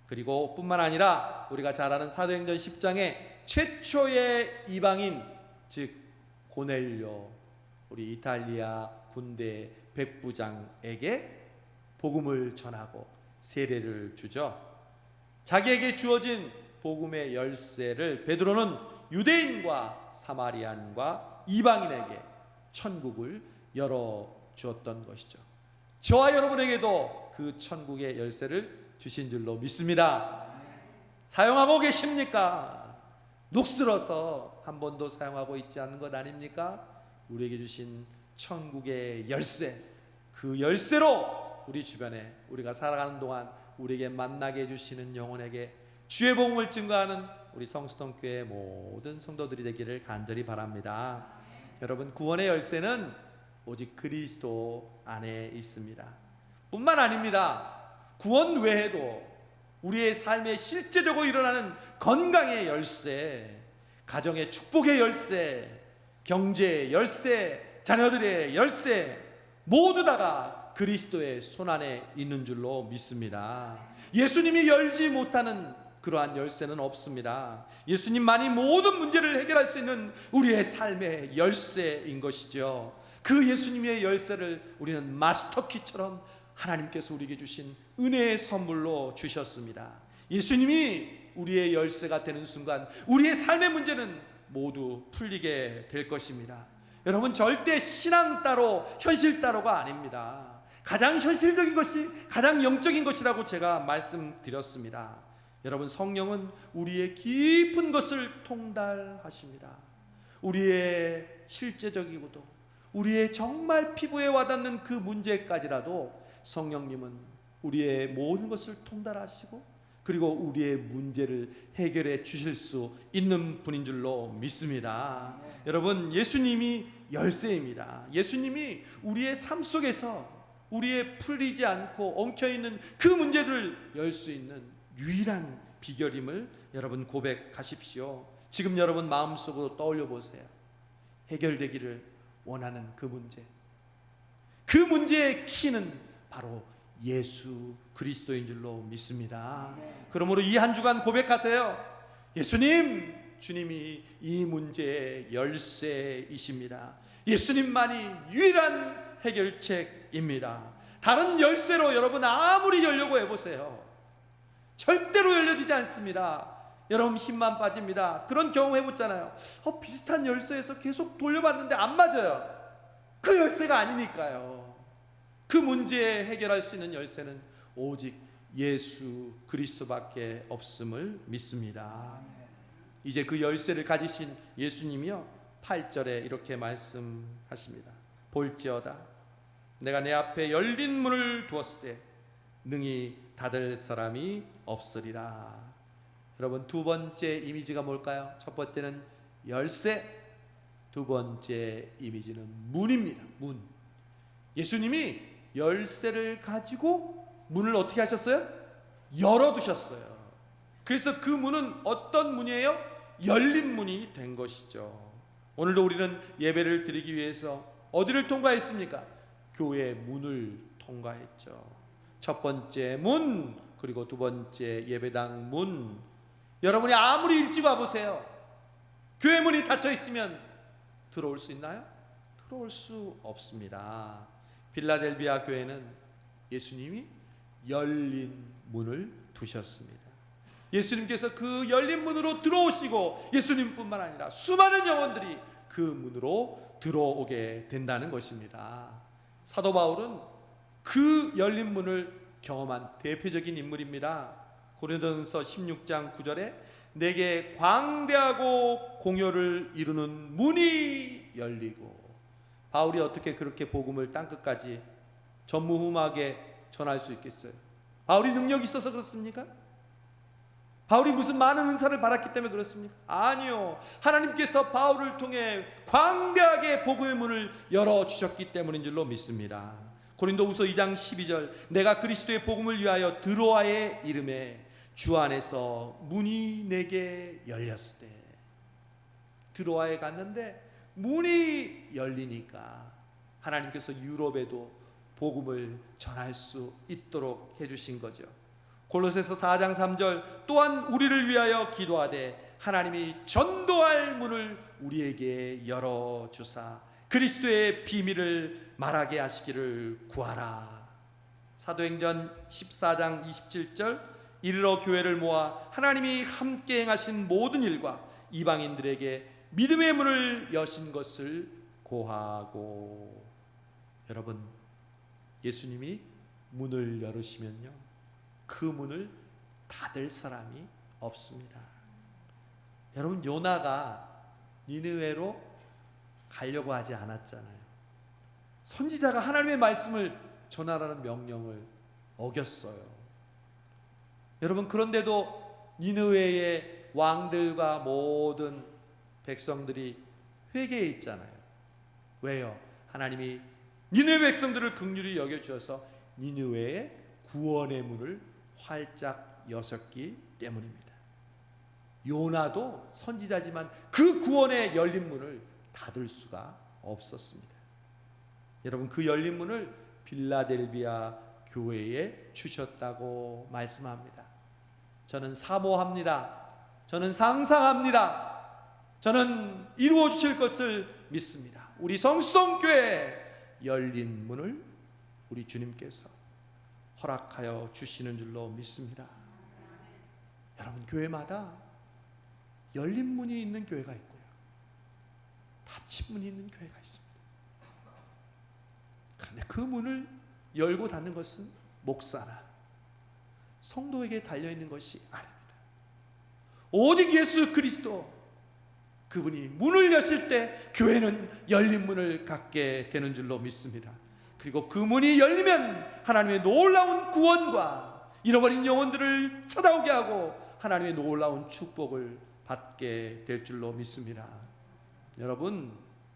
그리고 뿐만 아니라 우리가 잘 아는 사도행전 10장에 최초의 이방인, 즉 고넬료, 우리 이탈리아 군대 백부장에게 복음을 전하고 세례를 주죠. 자기에게 주어진 복음의 열쇠를 베드로는 유대인과 사마리안과 이방인에게 천국을 열어주었던 것이죠. 저와 여러분에게도 그 천국의 열쇠를 주신 줄로 믿습니다. 사용하고 계십니까? 녹슬어서 한 번도 사용하고 있지 않는 것 아닙니까? 우리에게 주신 천국의 열쇠, 그 열쇠로 우리 주변에 우리가 살아가는 동안 우리에게 만나게 해주시는 영혼에게 주의 복음을 증거하는 우리 성수동교회 모든 성도들이 되기를 간절히 바랍니다. 여러분, 구원의 열쇠는 오직 그리스도 안에 있습니다. 뿐만 아닙니다. 구원 외에도 우리의 삶에 실제적으로 일어나는 건강의 열쇠, 가정의 축복의 열쇠, 경제의 열쇠, 자녀들의 열쇠, 모두 다가 그리스도의 손안에 있는 줄로 믿습니다. 예수님이 열지 못하는 그러한 열쇠는 없습니다. 예수님만이 모든 문제를 해결할 수 있는 우리의 삶의 열쇠인 것이죠. 그 예수님의 열쇠를 우리는 마스터키처럼 하나님께서 우리에게 주신 은혜의 선물로 주셨습니다. 예수님이 우리의 열쇠가 되는 순간 우리의 삶의 문제는 모두 풀리게 될 것입니다. 여러분, 절대 신앙 따로 현실 따로가 아닙니다. 가장 현실적인 것이 가장 영적인 것이라고 제가 말씀드렸습니다. 여러분, 성령은 우리의 깊은 것을 통달하십니다. 우리의 실제적이고도 우리의 정말 피부에 와닿는 그 문제까지라도 성령님은 우리의 모든 것을 통달하시고 그리고 우리의 문제를 해결해 주실 수 있는 분인 줄로 믿습니다. 여러분, 예수님이 열쇠입니다. 예수님이 우리의 삶 속에서 우리의 풀리지 않고 엉켜있는 그 문제를 열 수 있는 유일한 비결임을 여러분 고백하십시오. 지금 여러분 마음속으로 떠올려 보세요. 해결되기를 원하는 그 문제, 그 문제의 키는 바로 예수 그리스도인 줄로 믿습니다. 그러므로 이 한 주간 고백하세요. 예수님, 주님이 이 문제의 열쇠이십니다. 예수님만이 유일한 해결책입니다. 다른 열쇠로 여러분 아무리 열려고 해보세요, 절대로 열려지지 않습니다. 여러분, 힘만 빠집니다. 그런 경험 해봤잖아요. 비슷한 열쇠에서 계속 돌려봤는데 안 맞아요. 그 열쇠가 아니니까요. 그 문제 해결할 수 있는 열쇠는 오직 예수 그리스도밖에 없음을 믿습니다. 이제 그 열쇠를 가지신 예수님이요 8절에 이렇게 말씀하십니다. 볼지어다 내가 내 앞에 열린 문을 두었을 때 능히 닫을 사람이 없으리라. 여러분, 두 번째 이미지가 뭘까요? 첫 번째는 열쇠, 두 번째 이미지는 문입니다. 문. 예수님이 열쇠를 가지고 문을 어떻게 하셨어요? 열어두셨어요. 그래서 그 문은 어떤 문이에요? 열린 문이 된 것이죠. 오늘도 우리는 예배를 드리기 위해서 어디를 통과했습니까? 교회의 문을 통과했죠. 첫 번째 문, 그리고 두 번째 예배당 문. 여러분이 아무리 일찍 와보세요. 교회 문이 닫혀 있으면 들어올 수 있나요? 들어올 수 없습니다. 필라델비아 교회는 예수님이 열린 문을 두셨습니다. 예수님께서 그 열린 문으로 들어오시고 예수님뿐만 아니라 수많은 영혼들이 그 문으로 들어오게 된다는 것입니다. 사도 바울은 그 열린 문을 경험한 대표적인 인물입니다. 고린도전서 16장 9절에 내게 광대하고 공효를 이루는 문이 열리고. 바울이 어떻게 그렇게 복음을 땅끝까지 전무후무하게 전할 수 있겠어요? 바울이 능력이 있어서 그렇습니까? 바울이 무슨 많은 은사를 받았기 때문에 그렇습니까? 아니요. 하나님께서 바울을 통해 광대하게 복음의 문을 열어주셨기 때문인 줄로 믿습니다. 고린도후서 2장 12절 내가 그리스도의 복음을 위하여 드로아의 이름에 주 안에서 문이 내게 열렸을 때. 드로아에 갔는데 문이 열리니까 하나님께서 유럽에도 복음을 전할 수 있도록 해주신 거죠. 골로새서 4장 3절 또한 우리를 위하여 기도하되 하나님이 전도할 문을 우리에게 열어주사 그리스도의 비밀을 말하게 하시기를 구하라. 사도행전 14장 27절 이르러 교회를 모아 하나님이 함께 행하신 모든 일과 이방인들에게 믿음의 문을 여신 것을 고하고. 여러분, 예수님이 문을 열으시면요, 그 문을 닫을 사람이 없습니다. 여러분, 요나가 니느웨로 가려고 하지 않았잖아요. 선지자가 하나님의 말씀을 전하라는 명령을 어겼어요. 여러분, 그런데도 니느웨의 왕들과 모든 백성들이 회개해 있잖아요. 왜요? 하나님이 니느웨 백성들을 긍휼히 여겨주셔서 니느웨의 구원의 문을 활짝 여셨기 때문입니다. 요나도 선지자지만 그 구원의 열린 문을 닫을 수가 없었습니다. 여러분, 그 열린 문을 빌라델비아 교회에 주셨다고 말씀합니다. 저는 사모합니다. 저는 상상합니다. 저는 이루어 주실 것을 믿습니다. 우리 성수동교회 열린 문을 우리 주님께서 허락하여 주시는 줄로 믿습니다. 여러분, 교회마다 열린 문이 있는 교회가 있고요, 닫힌 문이 있는 교회가 있습니다. 그런데 그 문을 열고 닫는 것은 목사나 성도에게 달려있는 것이 아닙니다. 오직 예수 그리스도, 그분이 문을 여실 때 교회는 열린 문을 갖게 되는 줄로 믿습니다. 그리고 그 문이 열리면 하나님의 놀라운 구원과 잃어버린 영혼들을 찾아오게 하고 하나님의 놀라운 축복을 받게 될 줄로 믿습니다. 여러분,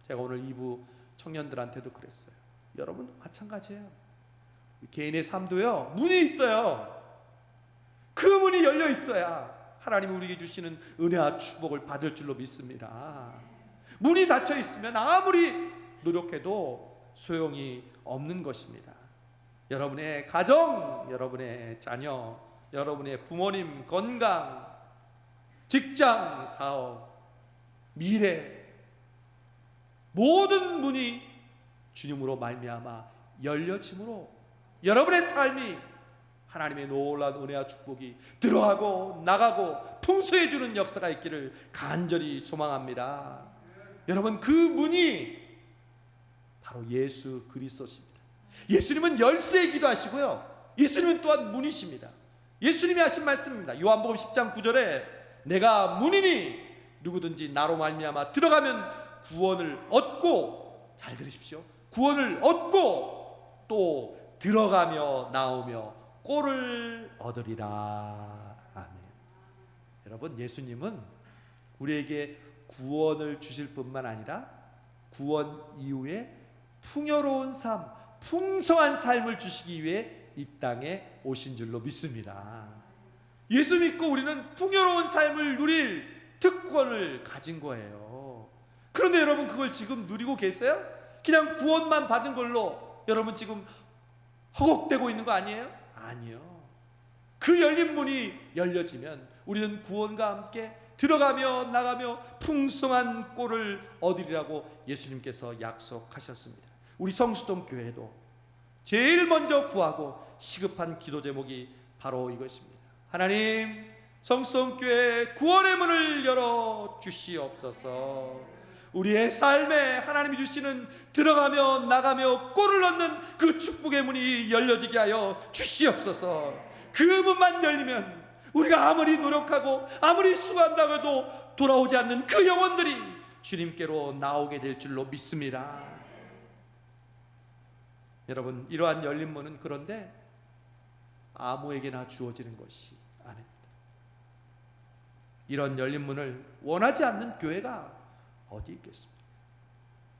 제가 오늘 2부 청년들한테도 그랬어요. 여러분도 마찬가지예요. 개인의 삶도요, 문이 있어요. 그 문이 열려 있어야 하나님이 우리에게 주시는 은혜와 축복을 받을 줄로 믿습니다. 문이 닫혀 있으면 아무리 노력해도 소용이 없는 것입니다. 여러분의 가정, 여러분의 자녀, 여러분의 부모님 건강, 직장, 사업, 미래, 모든 문이 주님으로 말미암아 열려짐으로 여러분의 삶이 하나님의 놀라운 은혜와 축복이 들어가고 나가고 풍성해 주는 역사가 있기를 간절히 소망합니다. 여러분, 그 문이 바로 예수 그리스도십니다. 예수님은 열쇠이기도 하시고요, 예수님은 또한 문이십니다. 예수님이 하신 말씀입니다. 요한복음 10장 9절에 내가 문이니 누구든지 나로 말미암아 들어가면 구원을 얻고, 잘 들으십시오, 구원을 얻고 또 들어가며 나오며 꼴을 얻으리라. 아멘. 여러분, 예수님은 우리에게 구원을 주실 뿐만 아니라 구원 이후에 풍요로운 삶, 풍성한 삶을 주시기 위해 이 땅에 오신 줄로 믿습니다. 예수 믿고 우리는 풍요로운 삶을 누릴 특권을 가진 거예요. 그런데 여러분, 그걸 지금 누리고 계세요? 그냥 구원만 받은 걸로 여러분 지금 허걱대고 있는 거 아니에요? 아니요. 그 열린 문이 열려지면 우리는 구원과 함께 들어가며 나가며 풍성한 꼴을 얻으리라고 예수님께서 약속하셨습니다. 우리 성수동 교회도 제일 먼저 구하고 시급한 기도 제목이 바로 이것입니다. 하나님, 성수동 교회 구원의 문을 열어 주시옵소서. 우리의 삶에 하나님이 주시는 들어가며 나가며 꼴을 얻는 그 축복의 문이 열려지게 하여 주시옵소서. 그 문만 열리면 우리가 아무리 노력하고 아무리 수고한다고 해도 돌아오지 않는 그 영혼들이 주님께로 나오게 될 줄로 믿습니다. 여러분, 이러한 열린 문은 그런데 아무에게나 주어지는 것이 아닙니다. 이런 열린 문을 원하지 않는 교회가 어디 있겠습니까?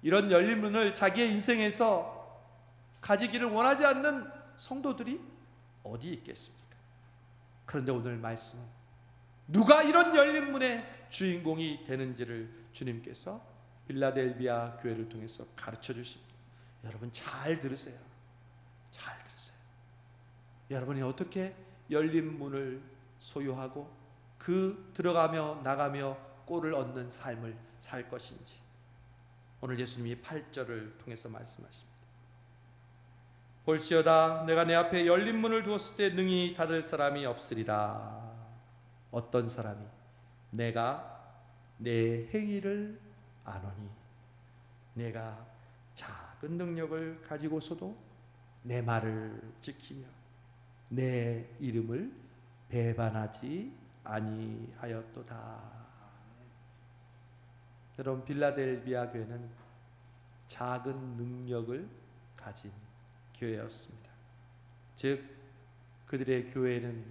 이런 열린 문을 자기의 인생에서 가지기를 원하지 않는 성도들이 어디 있겠습니까? 그런데 오늘 말씀, 누가 이런 열린 문의 주인공이 되는지를 주님께서 빌라델비아 교회를 통해서 가르쳐 주십니다. 여러분, 잘 들으세요. 잘 들으세요. 여러분이 어떻게 열린 문을 소유하고 그 들어가며 나가며 꼴을 얻는 삶을 살 것인지 오늘 예수님이 8절을 통해서 말씀하십니다. 볼지어다 내가 내 앞에 열린 문을 두었을 때 능히 닫을 사람이 없으리라. 어떤 사람이 내가 내 행위를 아노니 내가 작은 능력을 가지고서도 내 말을 지키며 내 이름을 배반하지 아니하였도다. 여러분, 빌라델비아 교회는 작은 능력을 가진 교회였습니다. 즉 그들의 교회는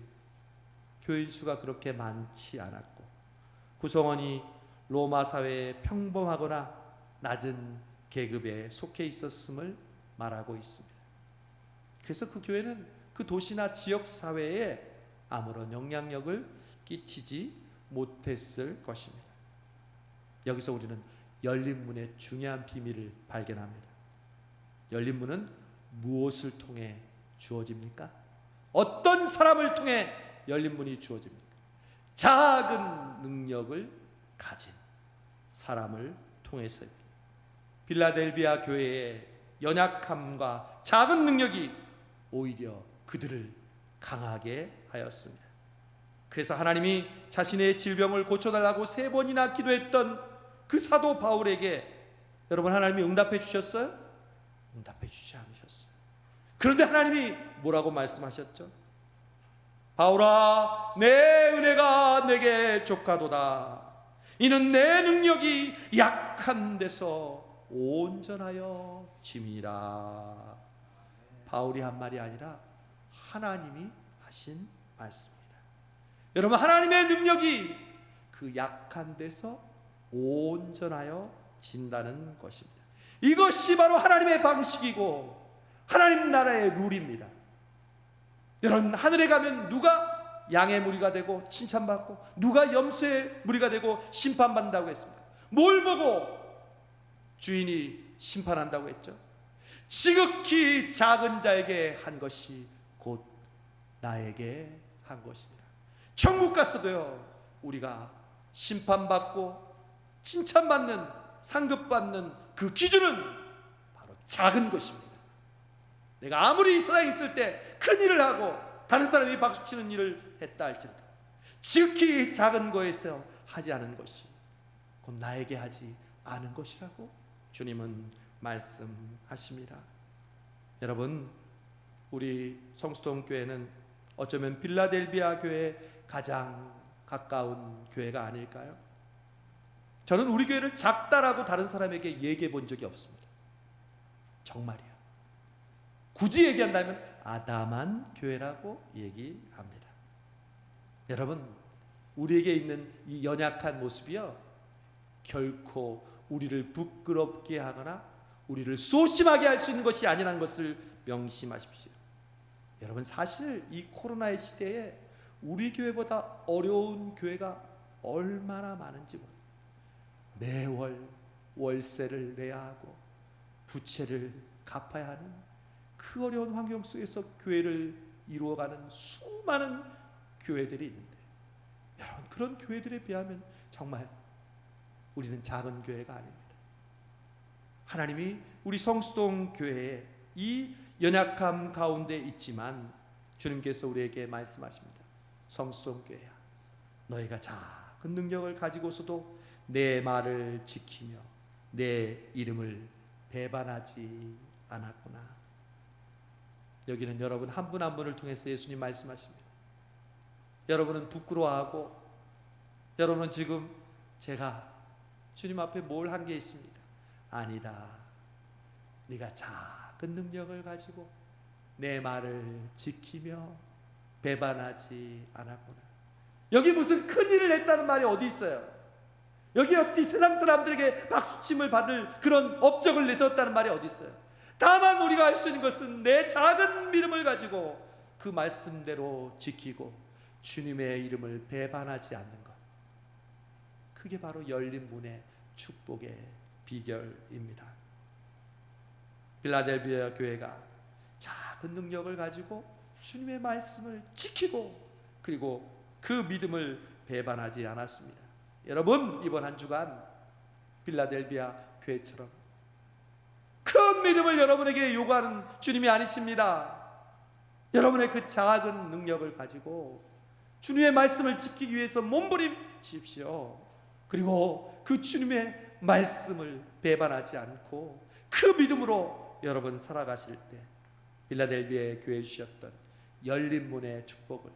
교인 수가 그렇게 많지 않았고 구성원이 로마 사회의 평범하거나 낮은 계급에 속해 있었음을 말하고 있습니다. 그래서 그 교회는 그 도시나 지역 사회에 아무런 영향력을 끼치지 못했을 것입니다. 여기서 우리는 열린 문의 중요한 비밀을 발견합니다. 열린 문은 무엇을 통해 주어집니까? 어떤 사람을 통해 열린 문이 주어집니까? 작은 능력을 가진 사람을 통해서입니다. 빌라델비아 교회의 연약함과 작은 능력이 오히려 그들을 강하게 하였습니다. 그래서 하나님이 자신의 질병을 고쳐달라고 3번이나 기도했던 그 사도 바울에게 여러분 하나님이 응답해 주셨어요? 응답해 주지 않으셨어요. 그런데 하나님이 뭐라고 말씀하셨죠? 바울아 내 은혜가 내게 족하도다. 이는 내 능력이 약한 데서 온전하여 짐이라. 바울이 한 말이 아니라 하나님이 하신 말씀입니다. 여러분 하나님의 능력이 그 약한 데서 온전하여 진다는 것입니다. 이것이 바로 하나님의 방식이고 하나님 나라의 룰입니다. 여러분 하늘에 가면 누가 양의 무리가 되고 칭찬받고 누가 염소의 무리가 되고 심판받는다고 했습니까? 뭘 보고 주인이 심판한다고 했죠? 지극히 작은 자에게 한 것이 곧 나에게 한 것이니라. 천국 가서도요 우리가 심판받고 칭찬받는 상급받는 그 기준은 바로 작은 것입니다. 내가 아무리 이 세상에 있을 때 큰 일을 하고 다른 사람이 박수치는 일을 했다 할지라도 지극히 작은 거에서 하지 않은 것이 곧 나에게 하지 않은 것이라고 주님은 말씀하십니다. 여러분 우리 성수동교회는 어쩌면 빌라델비아 교회에 가장 가까운 교회가 아닐까요? 저는 우리 교회를 작다라고 다른 사람에게 얘기해 본 적이 없습니다. 정말이요. 굳이 얘기한다면 아담한 교회라고 얘기합니다. 여러분 우리에게 있는 이 연약한 모습이요 결코 우리를 부끄럽게 하거나 우리를 소심하게 할 수 있는 것이 아니라는 것을 명심하십시오. 여러분 사실 이 코로나의 시대에 우리 교회보다 어려운 교회가 얼마나 많은지 모릅니다. 매월 월세를 내야 하고 부채를 갚아야 하는 그 어려운 환경 속에서 교회를 이루어가는 수많은 교회들이 있는데 여러분 그런 교회들에 비하면 정말 우리는 작은 교회가 아닙니다. 하나님이 우리 성수동 교회에 이 연약함 가운데 있지만 주님께서 우리에게 말씀하십니다. 성수동 교회야 너희가 작은 능력을 가지고서도 내 말을 지키며 내 이름을 배반하지 않았구나. 여기는 여러분 한 분 한 분을 통해서 예수님 말씀하십니다. 여러분은 부끄러워하고 여러분은 지금 제가 주님 앞에 뭘 한 게 있습니까? 아니다. 네가 작은 능력을 가지고 내 말을 지키며 배반하지 않았구나. 여기 무슨 큰 일을 했다는 말이 어디 있어요? 여기 어디 세상 사람들에게 박수침을 받을 그런 업적을 내세웠다는 말이 어디 있어요? 다만 우리가 할 수 있는 것은 내 작은 믿음을 가지고 그 말씀대로 지키고 주님의 이름을 배반하지 않는 것. 그게 바로 열린 문의 축복의 비결입니다. 빌라델비아 교회가 작은 작은 능력을 가지고 주님의 말씀을 지키고 그리고 그 믿음을 배반하지 않았습니다. 여러분, 이번 한 주간 빌라델비아 교회처럼 큰 믿음을 여러분에게 요구하는 주님이 아니십니다. 여러분의 그 작은 능력을 가지고 주님의 말씀을 지키기 위해서 몸부림십시오. 그리고 그 주님의 말씀을 배반하지 않고 그 믿음으로 여러분 살아가실 때 빌라델비아 교회에 주셨던 열린 문의 축복을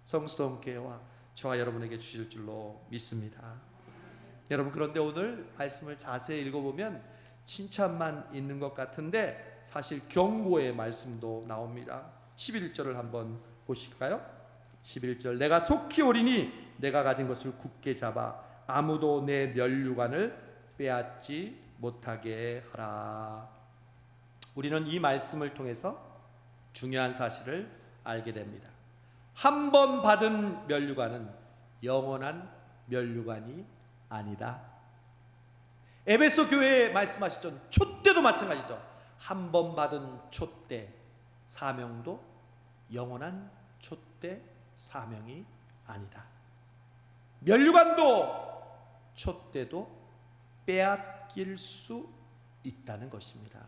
성수동교회와 저와 여러분에게 주실 줄로 믿습니다. 여러분, 그런데 오늘 말씀을 자세히 읽어보면 칭찬만 있는 것 같은데 사실 경고의 말씀도 나옵니다. 11절을 한번 보실까요? 11절, 내가 속히 오리니 내가 가진 것을 굳게 잡아 아무도 내 면류관을 빼앗지 못하게 하라. 우리는 이 말씀을 통해서 중요한 사실을 알게 됩니다. 한 번 받은 면류관은 영원한 면류관이 아니다. 에베소 교회에 말씀하시죠. 촛대도 마찬가지죠. 한 번 받은 촛대 사명도 영원한 촛대 사명이 아니다. 면류관도 촛대도 빼앗길 수 있다는 것입니다.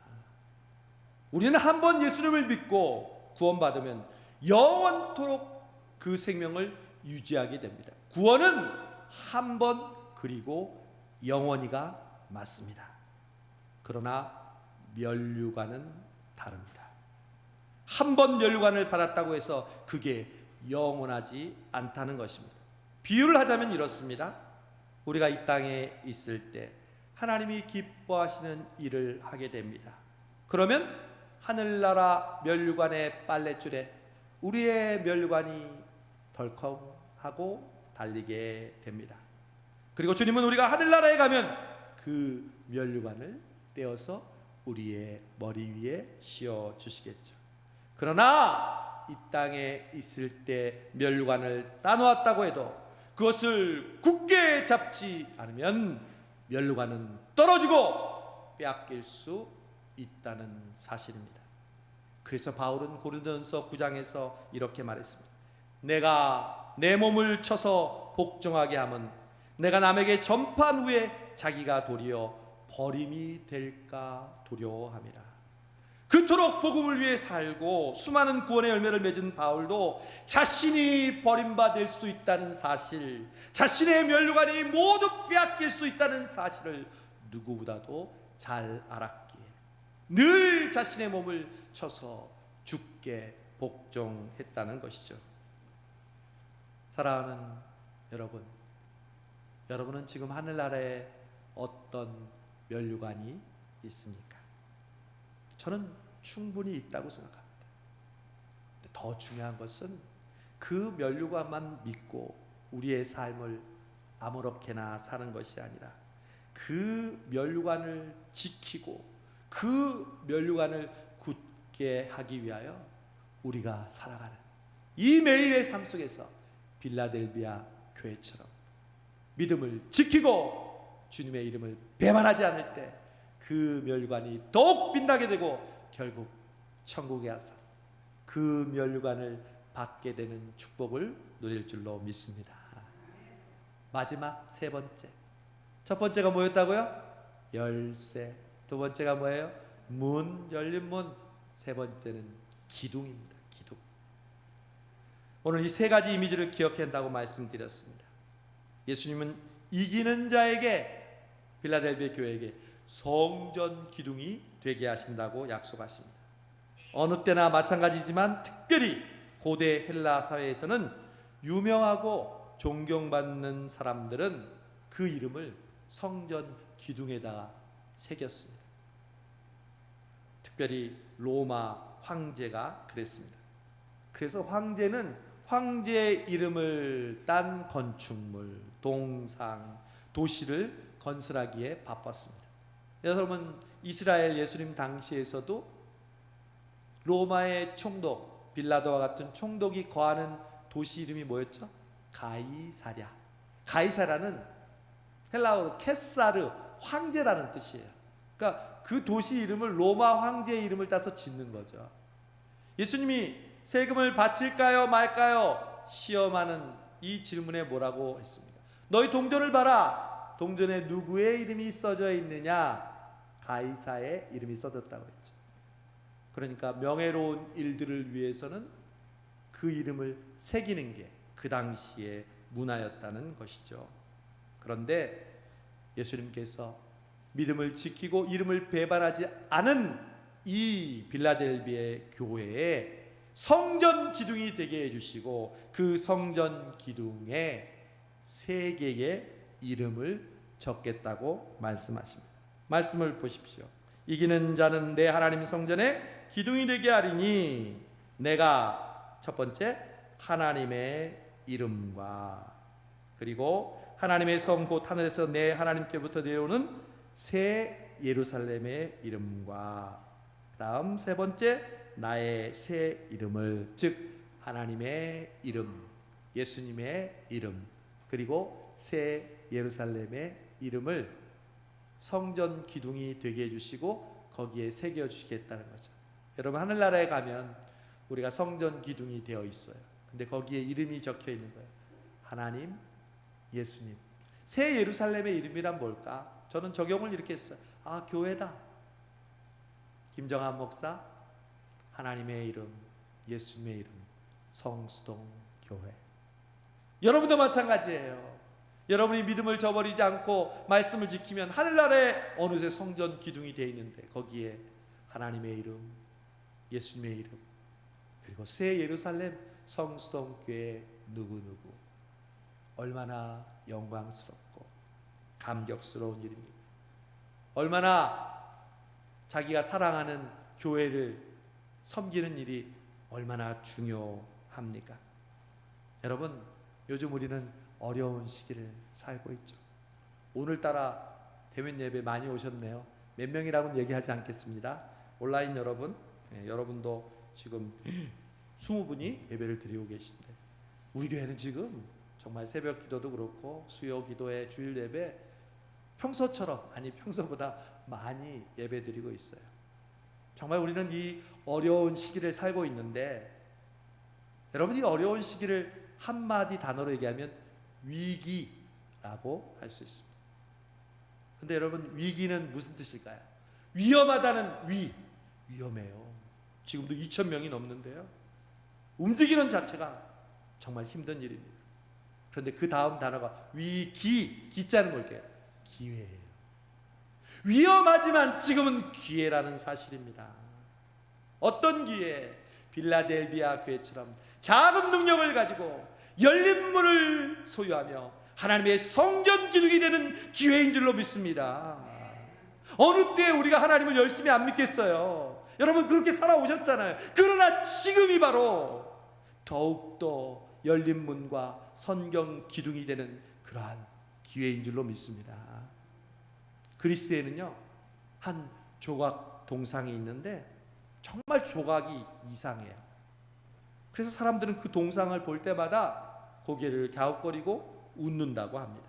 우리는 한 번 예수님을 믿고 구원받으면 영원토록 그 생명을 유지하게 됩니다. 구원은 한 번 그리고 영원히가 맞습니다. 그러나 면류관은 다릅니다. 한 번 면류관을 받았다고 해서 그게 영원하지 않다는 것입니다. 비유를 하자면 이렇습니다. 우리가 이 땅에 있을 때 하나님이 기뻐하시는 일을 하게 됩니다. 그러면 하늘나라 면류관의 빨랫줄에 우리의 면류관이 덜컹하고 달리게 됩니다. 그리고 주님은 우리가 하늘나라에 가면 그 면류관을 떼어서 우리의 머리 위에 씌워 주시겠죠. 그러나 이 땅에 있을 때 면류관을 따놓았다고 해도 그것을 굳게 잡지 않으면 면류관은 떨어지고 빼앗길 수 있다는 사실입니다. 그래서 바울은 고린도전서 9장에서 이렇게 말했습니다. 내가 내 몸을 쳐서 복종하게 함은 내가 남에게 전파한 후에 자기가 도리어 버림이 될까 두려워함이라. 그토록 복음을 위해 살고 수많은 구원의 열매를 맺은 바울도 자신이 버림받을 수 있다는 사실, 자신의 면류관이 모두 빼앗길 수 있다는 사실을 누구보다도 잘 알았기에 늘 자신의 몸을 쳐서 죽게 복종했다는 것이죠. 사랑하는 여러분, 여러분은 지금 하늘나라에 어떤 면류관이 있습니까? 저는 충분히 있다고 생각합니다. 더 중요한 것은 그 면류관만 믿고 우리의 삶을 아무렇게나 사는 것이 아니라 그 면류관을 지키고 그 면류관을 굳게 하기 위하여 우리가 살아가는 이 매일의 삶 속에서 빌라델비아 교회처럼 믿음을 지키고 주님의 이름을 배반하지 않을 때 그 면류관이 더욱 빛나게 되고 결국 천국에 가서 그 면류관을 받게 되는 축복을 누릴 줄로 믿습니다. 마지막 세 번째, 첫 번째가 뭐였다고요? 열쇠. 두 번째가 뭐예요? 문, 열린 문. 세 번째는 기둥입니다. 기둥. 오늘 이 세 가지 이미지를 기억해야 한다고 말씀드렸습니다. 예수님은 이기는 자에게, 빌라델비아 교회에게 성전 기둥이 되게 하신다고 약속하십니다. 어느 때나 마찬가지지만 특별히 고대 헬라 사회에서는 유명하고 존경받는 사람들은 그 이름을 성전 기둥에다가 새겼습니다. 특별히 로마 황제가 그랬습니다. 그래서 황제는 황제의 이름을 딴 건축물, 동상, 도시를 건설하기에 바빴습니다. 여러분, 이스라엘 예수님 당시에서도 로마의 총독, 빌라도와 같은 총독이 거하는 도시 이름이 뭐였죠? 가이사랴. 가이사랴는 헬라어로 케사르, 황제라는 뜻이에요. 그러니까 그 도시 이름을 로마 황제의 이름을 따서 짓는 거죠. 예수님이 세금을 바칠까요 말까요 시험하는 이 질문에 뭐라고 했습니다. 너희 동전을 봐라. 동전에 누구의 이름이 써져 있느냐? 가이사의 이름이 써졌다고 했죠. 그러니까 명예로운 일들을 위해서는 그 이름을 새기는 게 그 당시의 문화였다는 것이죠. 그런데 예수님께서 믿음을 지키고 이름을 배반하지 않은 이 빌라델비의 교회에 성전 기둥이 되게 해주시고 그 성전 기둥에 3개의 이름을 적겠다고 말씀하십니다. 말씀을 보십시오. 이기는 자는 내 하나님 성전에 기둥이 되게 하리니 내가 첫 번째 하나님의 이름과 그리고 하나님의 성 곧 하늘에서 내 하나님께부터 내려오는 새 예루살렘의 이름과 다음 세 번째 나의 새 이름을 즉 하나님의 이름, 예수님의 이름 그리고 새 예루살렘의 이름을 성전 기둥이 되게 해주시고 거기에 새겨주시겠다는 거죠. 여러분 하늘나라에 가면 우리가 성전 기둥이 되어 있어요. 근데 거기에 이름이 적혀 있는 거예요. 하나님, 예수님. 새 예루살렘의 이름이란 뭘까? 저는 적용을 이렇게 했어요. 아, 교회다. 김정한 목사, 하나님의 이름, 예수님의 이름, 성수동 교회. 여러분도 마찬가지예요. 여러분이 믿음을 저버리지 않고 말씀을 지키면 하늘나라에 어느새 성전 기둥이 되어 있는데 거기에 하나님의 이름, 예수님의 이름, 그리고 새 예루살렘 성수동 교회 누구누구. 얼마나 영광스럽고 감격스러운 일입니다. 얼마나 자기가 사랑하는 교회를 섬기는 일이 얼마나 중요합니까? 여러분, 요즘 우리는 어려운 시기를 살고 있죠. 오늘따라 대면 예배 많이 오셨네요. 몇 명이라고는 얘기하지 않겠습니다. 온라인 여러분, 여러분도 지금 20분이 예배를 드리고 계신데 우리 교회는 지금 정말 새벽 기도도 그렇고 수요 기도회 주일 예배 평소처럼 아니 평소보다 많이 예배 드리고 있어요. 정말 우리는 이 어려운 시기를 살고 있는데 여러분 이 어려운 시기를 한마디 단어로 얘기하면 위기라고 할 수 있습니다. 근데 여러분 위기는 무슨 뜻일까요? 위험하다는 위험해요. 지금도 2,000명이 넘는데요. 움직이는 자체가 정말 힘든 일입니다. 그런데 그 다음 단어가 기자는 뭘까요? 기회예요. 위험하지만 지금은 기회라는 사실입니다. 어떤 기회? 빌라델비아 교회처럼 작은 능력을 가지고 열린 문을 소유하며 하나님의 성전 기둥이 되는 기회인 줄로 믿습니다. 어느 때 우리가 하나님을 열심히 안 믿겠어요? 여러분 그렇게 살아오셨잖아요. 그러나 지금이 바로 더욱더 열린 문과 성경 기둥이 되는 그러한 기회인 줄로 믿습니다. 그리스에는요 한 조각 동상이 있는데 정말 조각이 이상해요. 그래서 사람들은 그 동상을 볼 때마다 고개를 갸웃거리고 웃는다고 합니다.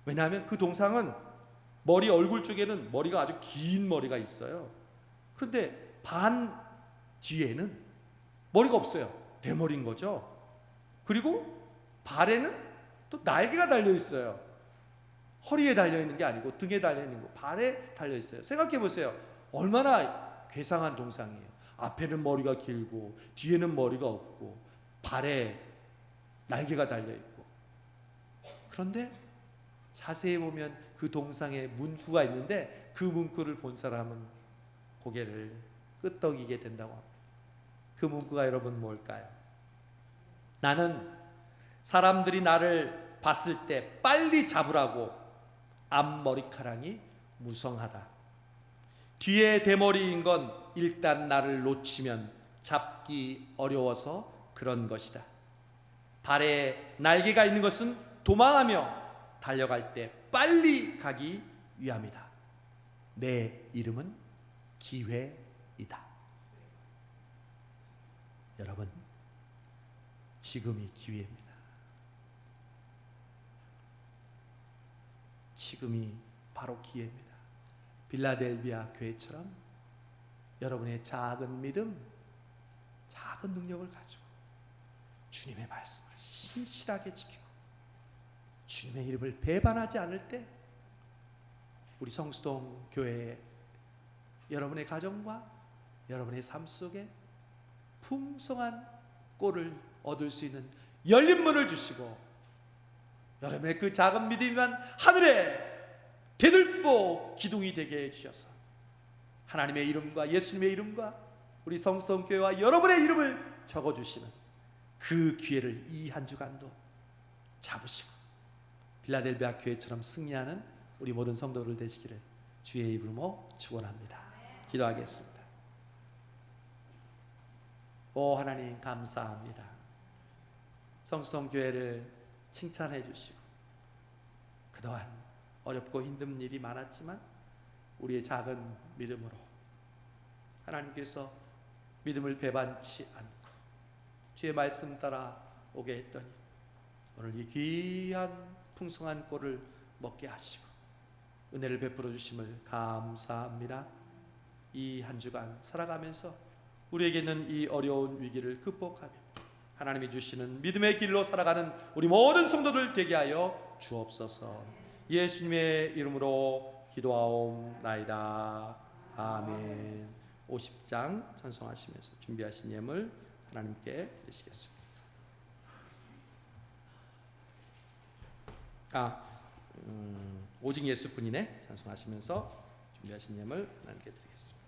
왜냐하면 그 동상은 머리 얼굴 쪽에는 머리가 아주 긴 머리가 있어요. 그런데 반 뒤에는 머리가 없어요. 대머리인 거죠. 그리고 발에는 또 날개가 달려 있어요. 허리에 달려 있는 게 아니고 등에 달려 있는 거, 발에 달려 있어요. 생각해 보세요. 얼마나 괴상한 동상이에요. 앞에는 머리가 길고 뒤에는 머리가 없고 발에 날개가 달려 있고. 그런데 자세히 보면 그 동상에 문구가 있는데 그 문구를 본 사람은 고개를 끄덕이게 된다고 합니다. 그 문구가 여러분 뭘까요? 나는 사람들이 나를 봤을 때 빨리 잡으라고 앞머리카락이 무성하다. 뒤에 대머리인 건 일단 나를 놓치면 잡기 어려워서 그런 것이다. 발에 날개가 있는 것은 도망하며 달려갈 때 빨리 가기 위함이다. 내 이름은 기회이다. 여러분, 지금이 기회입니다. 지금이 바로 기회입니다. 빌라델비아 교회처럼 여러분의 작은 믿음, 작은 능력을 가지고 주님의 말씀을 신실하게 지키고 주님의 이름을 배반하지 않을 때 우리 성수동 교회에 여러분의 가정과 여러분의 삶 속에 풍성한 꼴을 얻을 수 있는 열린 문을 주시고 여러분의 그 작은 믿음이만 하늘에 대들보 기둥이 되게 해주셔서 하나님의 이름과 예수님의 이름과 우리 성수동교회와 여러분의 이름을 적어주시는 그 기회를 이 한 주간도 잡으시고 빌라델비아 교회처럼 승리하는 우리 모든 성도들 되시기를 주의 이름으로 축원합니다. 기도하겠습니다. 오 하나님 감사합니다. 성수동교회를 칭찬해 주시고 그동안 어렵고 힘든 일이 많았지만 우리의 작은 믿음으로 하나님께서 믿음을 배반치 않고 주의 말씀 따라 오게 했더니 오늘 이 귀한 풍성한 꼴을 먹게 하시고 은혜를 베풀어 주심을 감사합니다. 이 한 주간 살아가면서 우리에게 있는 이 어려운 위기를 극복하며 하나님이 주시는 믿음의 길로 살아가는 우리 모든 성도들 되게 하여 주옵소서. 예수님의 이름으로 기도하옵나이다. 아멘. 50장 찬송하시면서 준비하신 예물 하나님께 드리시겠습니다. 오직 예수뿐이네 찬송하시면서 준비하신 예물 하나님께 드리겠습니다.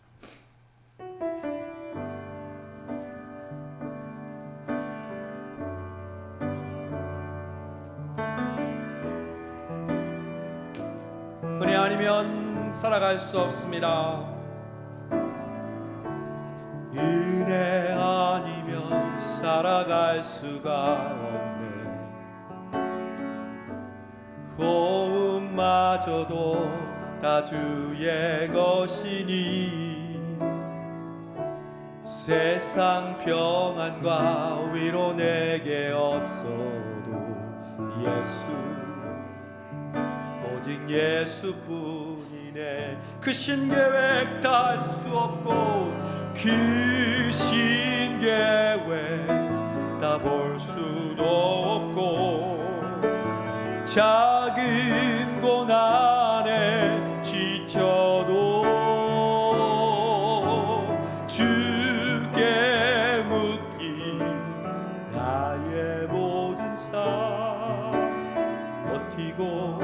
은혜 아니면 살아갈 수 없습니다. 은혜 아니면 살아갈 수가 없네. 고음마저도 다 주의 것이니 세상 평안과 위로 내게 없어도 예수 오직 예수뿐이네. 그 신계획 다 알 수 없고 그 신계획 다 볼 수도 없고 작은 고난에 지쳐도 주께 묻기 나의 모든 삶 버티고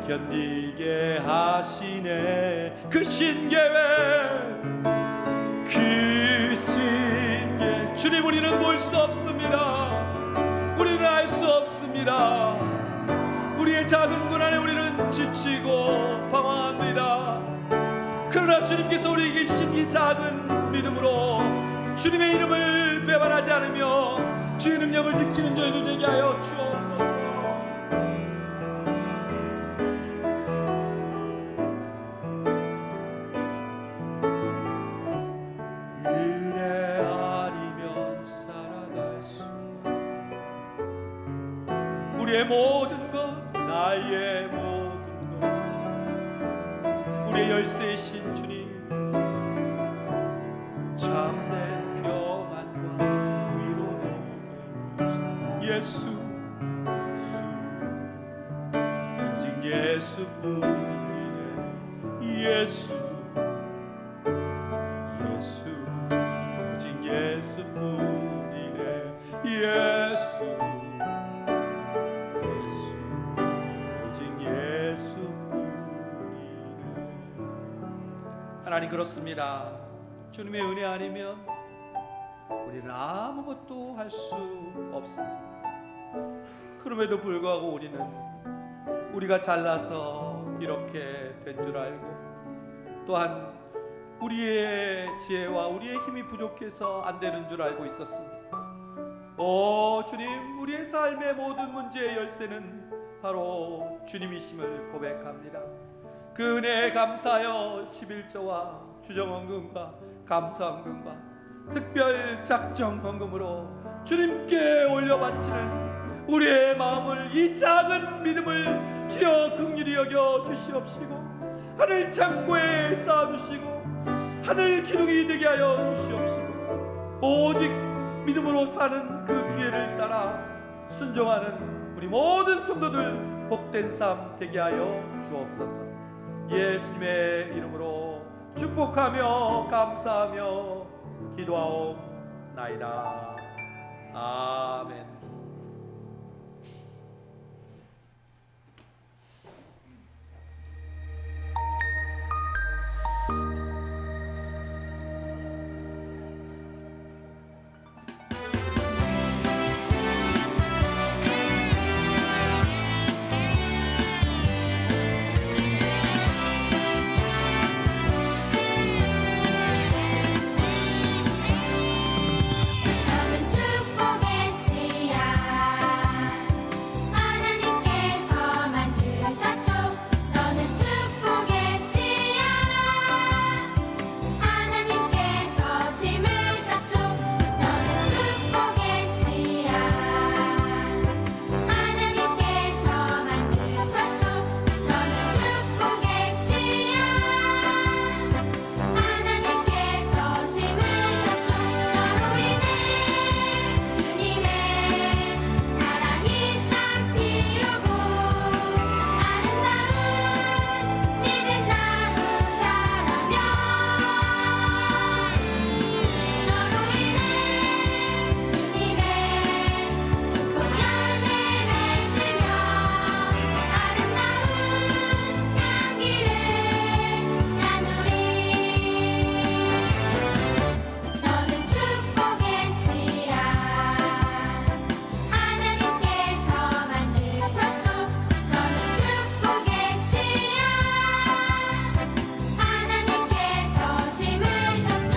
견디게 하시네. 그 신계획 그 신계 주님 우리는 볼 수 없습니다. 우리는 알 수 없습니다. 우리의 작은 고난에 우리는 지치고 방황합니다. 그러나 주님께서 우리에게 주신 이 작은 믿음으로 주님의 이름을 배반하지 않으며 주의 능력을 지키는 저희들 되게 하여 주옵소서. 은혜 아니면 살아갈 수 우리의 모든 것 나의 모든 것 우리의 열쇠이신 주님 참된 평안과 위로 내게 예수 오직 예수뿐이네. 예수 오직 예수뿐이네. 예수 하나님 그렇습니다. 주님의 은혜 아니면 우리는 아무것도 할 수 없습니다. 그럼에도 불구하고 우리는 우리가 잘나서 이렇게 된 줄 알고 또한 우리의 지혜와 우리의 힘이 부족해서 안 되는 줄 알고 있었습니다. 오 주님 우리의 삶의 모든 문제의 열쇠는 바로 주님이심을 고백합니다. 그 은혜에 감사하여 11조와 주정헌금과 감사헌금과 특별 작정헌금으로 주님께 올려바치는 우리의 마음을 이 작은 믿음을 주여 긍휼히 여겨 주시옵시고 하늘 창고에 쌓아주시고 하늘 기둥이 되게 하여 주시옵시고 오직 믿음으로 사는 그 기회를 따라 순종하는 우리 모든 성도들 복된 삶 되게 하여 주옵소서. 예수님의 이름으로 축복하며 감사하며 기도하옵나이다. 아멘. 너는 축복의 씨앗 하나님께서 만드셨죠. 너는 축복의 씨앗 하나님께서 심으셨죠. 너는 축복의 씨앗 하나님께서 만드셨죠. 너는 축복의 씨앗 하나님께서 심으셨죠. 너로 인해 주님의 사랑이 싹 틔우고 아름다운 믿음 나무 자라며 너로 인해 주님의 축복 열매 맺으며 아름다운 향기를 나누리. 너는 축복의 씨앗 하나님께서 만드셨죠. 너는 축복의 씨앗 하나님께서 심으셨죠.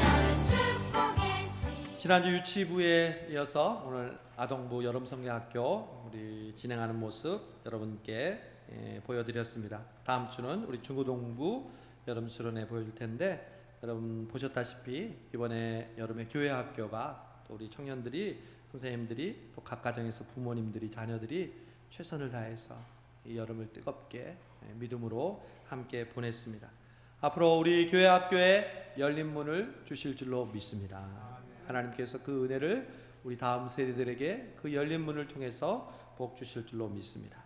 너는 축복의 씨앗 지난주 유치부에 이어서 오늘 아동부 여름성경학교 우리 진행하는 모습 여러분께 보여드렸습니다. 다음 주는 우리 중고등부 여름수련회 보일 텐데 여러분 보셨다시피 이번에 여름에 교회학교가 또 우리 청년들이 선생님들이 또 각 가정에서 부모님들이 자녀들이 최선을 다해서 이 여름을 뜨겁게 믿음으로 함께 보냈습니다. 앞으로 우리 교회학교에 열린 문을 주실 줄로 믿습니다. 하나님께서 그 은혜를 우리 다음 세대들에게 그 열린 문을 통해서 복 주실 줄로 믿습니다.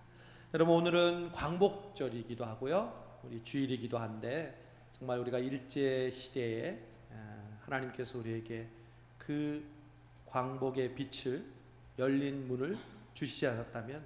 여러분 오늘은 광복절이기도 하고요. 우리 주일이기도 한데 정말 우리가 일제 시대에 하나님께서 우리에게 그 광복의 빛을 열린 문을 주시지 않았다면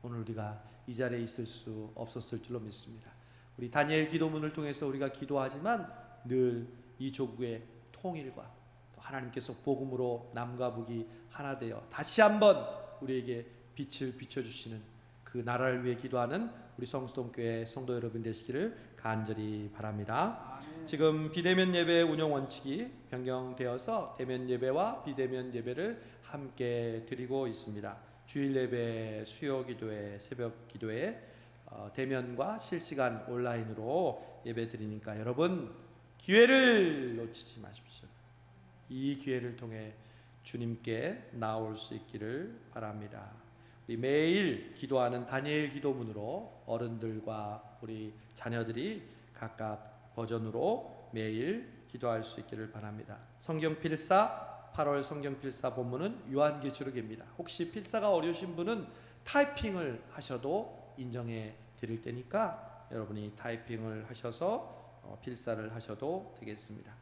오늘 우리가 이 자리에 있을 수 없었을 줄로 믿습니다. 우리 다니엘 기도문을 통해서 우리가 기도하지만 늘 이 조국의 통일과 또 하나님께서 복음으로 남과 북이 하나 되어 다시 한번 우리에게 빛을 비춰주시는 그 나라를 위해 기도하는 우리 성수동교회 성도 여러분 되시기를 간절히 바랍니다. 지금 비대면 예배 운영 원칙이 변경되어서 대면 예배와 비대면 예배를 함께 드리고 있습니다. 주일 예배, 수요 기도회, 새벽 기도회 대면과 실시간 온라인으로 예배 드리니까 여러분 기회를 놓치지 마십시오. 이 기회를 통해 주님께 나올 수 있기를 바랍니다. 우리 매일 기도하는 다니엘 기도문으로 어른들과 우리 자녀들이 각각 버전으로 매일 기도할 수 있기를 바랍니다. 성경 필사 8월 성경 필사 본문은 요한계시록입니다. 혹시 필사가 어려우신 분은 타이핑을 하셔도 인정해 드릴 테니까 여러분이 타이핑을 하셔서 필사를 하셔도 되겠습니다.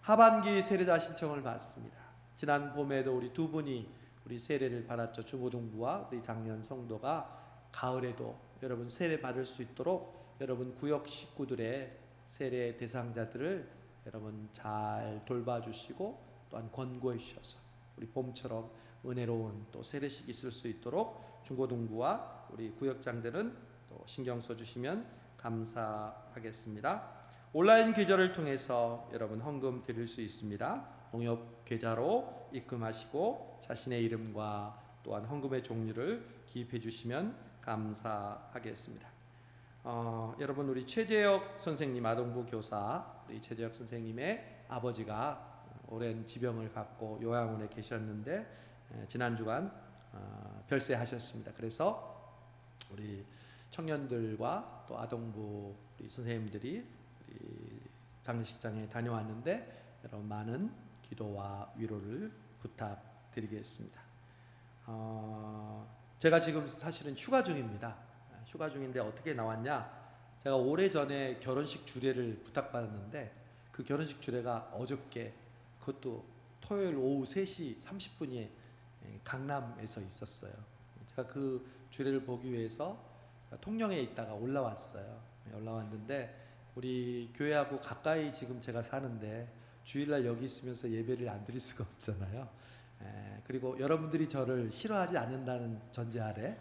하반기 세례자 신청을 받습니다. 지난 봄에도 우리 두 분이 우리 세례를 받았죠. 중고등부와 우리 작년 성도가 가을에도 여러분 세례 받을 수 있도록 여러분 구역 식구들의 세례 대상자들을 여러분 잘 돌봐주시고 또한 권고해 주셔서 우리 봄처럼 은혜로운 또 세례식 있을 수 있도록 중고등부와 우리 구역장들은 또 신경 써주시면 감사하겠습니다. 온라인 계좌를 통해서 여러분 헌금 드릴 수 있습니다. 농협 계좌로 입금하시고 자신의 이름과 또한 헌금의 종류를 기입해 주시면 감사하겠습니다. 여러분 우리 최재혁 선생님 아동부 교사 우리 최재혁 선생님의 아버지가 오랜 지병을 갖고 요양원에 계셨는데 지난 주간 별세하셨습니다. 그래서 우리 청년들과 또 아동부 우리 선생님들이 우리 장례식장에 다녀왔는데 여러분 많은 기도와 위로를 부탁드리겠습니다. 제가 지금 사실은 휴가 중입니다. 휴가 중인데 어떻게 나왔냐? 제가 오래전에 결혼식 주례를 부탁받았는데 그 결혼식 주례가 어저께, 그것도 토요일 오후 3시 30분에 강남에서 있었어요. 제가 그 주례를 보기 위해서 통영에 있다가 올라왔어요. 올라왔는데 우리 교회하고 가까이 지금 제가 사는데 주일날 여기 있으면서 예배를 안 드릴 수가 없잖아요. 그리고 여러분들이 저를 싫어하지 않는다는 전제 아래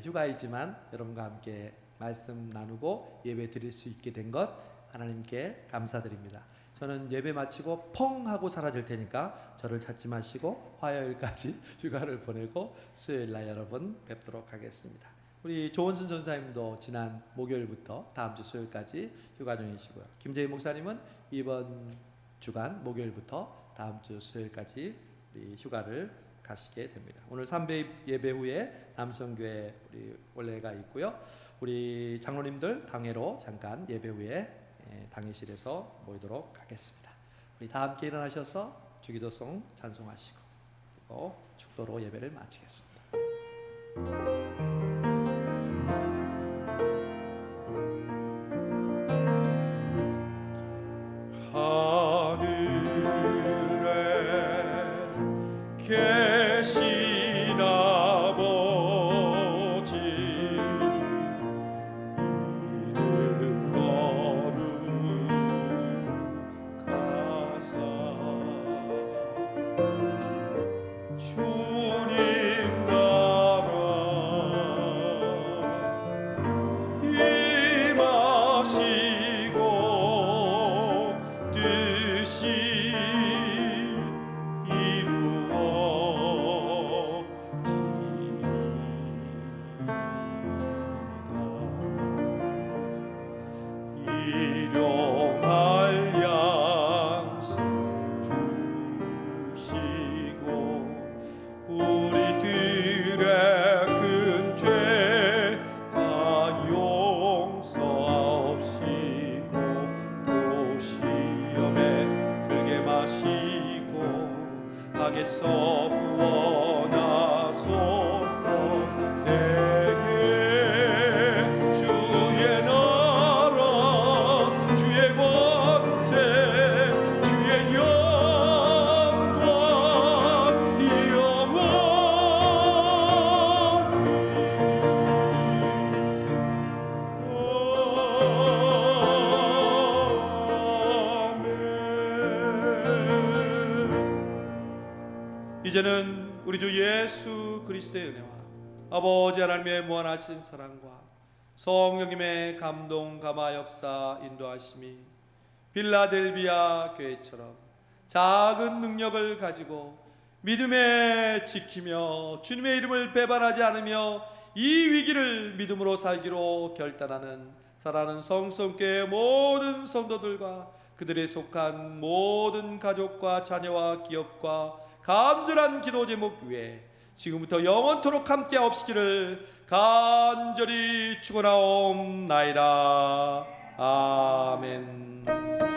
휴가이지만 여러분과 함께 말씀 나누고 예배 드릴 수 있게 된 것 하나님께 감사드립니다. 저는 예배 마치고 펑 하고 사라질 테니까 저를 찾지 마시고 화요일까지 휴가를 보내고 수요일날 여러분 뵙도록 하겠습니다. 우리 조원순 전사님도 지난 목요일부터 다음 주 수요일까지 휴가 중이시고요. 김재희 목사님은 이번 주간 목요일부터 다음 주 수요일까지 우리 휴가를 가시게 됩니다. 오늘 3배 예배 후에 남성교회 우리 원래가 있고요. 우리 장로님들 당회로 잠깐 예배 후에 당회실에서 모이도록 하겠습니다. 우리 다 함께 일어나셔서 주기도송 찬송하시고 그리고 축도로 예배를 마치겠습니다. 계신 아버지 이름 거룩하사 주님 나라 임하시고 뜻이 일용할 양식 주시고 우리들의 큰 죄 다 용서하옵시고 또 시험에 들게 마시고 악에서 구원하소서. 대개 주의 나라 주의 권세 주의 영광 영원히. 이제는 우리 주 예수 그리스도의 은혜와 아버지 하나님의 무한하신 사랑과 성령님의 감동 감화 역사 인도하심이 빌라델비아 교회처럼 작은 능력을 가지고 믿음에 지키며 주님의 이름을 배반하지 않으며 이 위기를 믿음으로 살기로 결단하는 사랑하는 성성교회 모든 성도들과 그들에 속한 모든 가족과 자녀와 기업과 간절한 기도 제목 위에 지금부터 영원토록 함께 하옵시기를 간절히 축원하옵나이다. 아멘.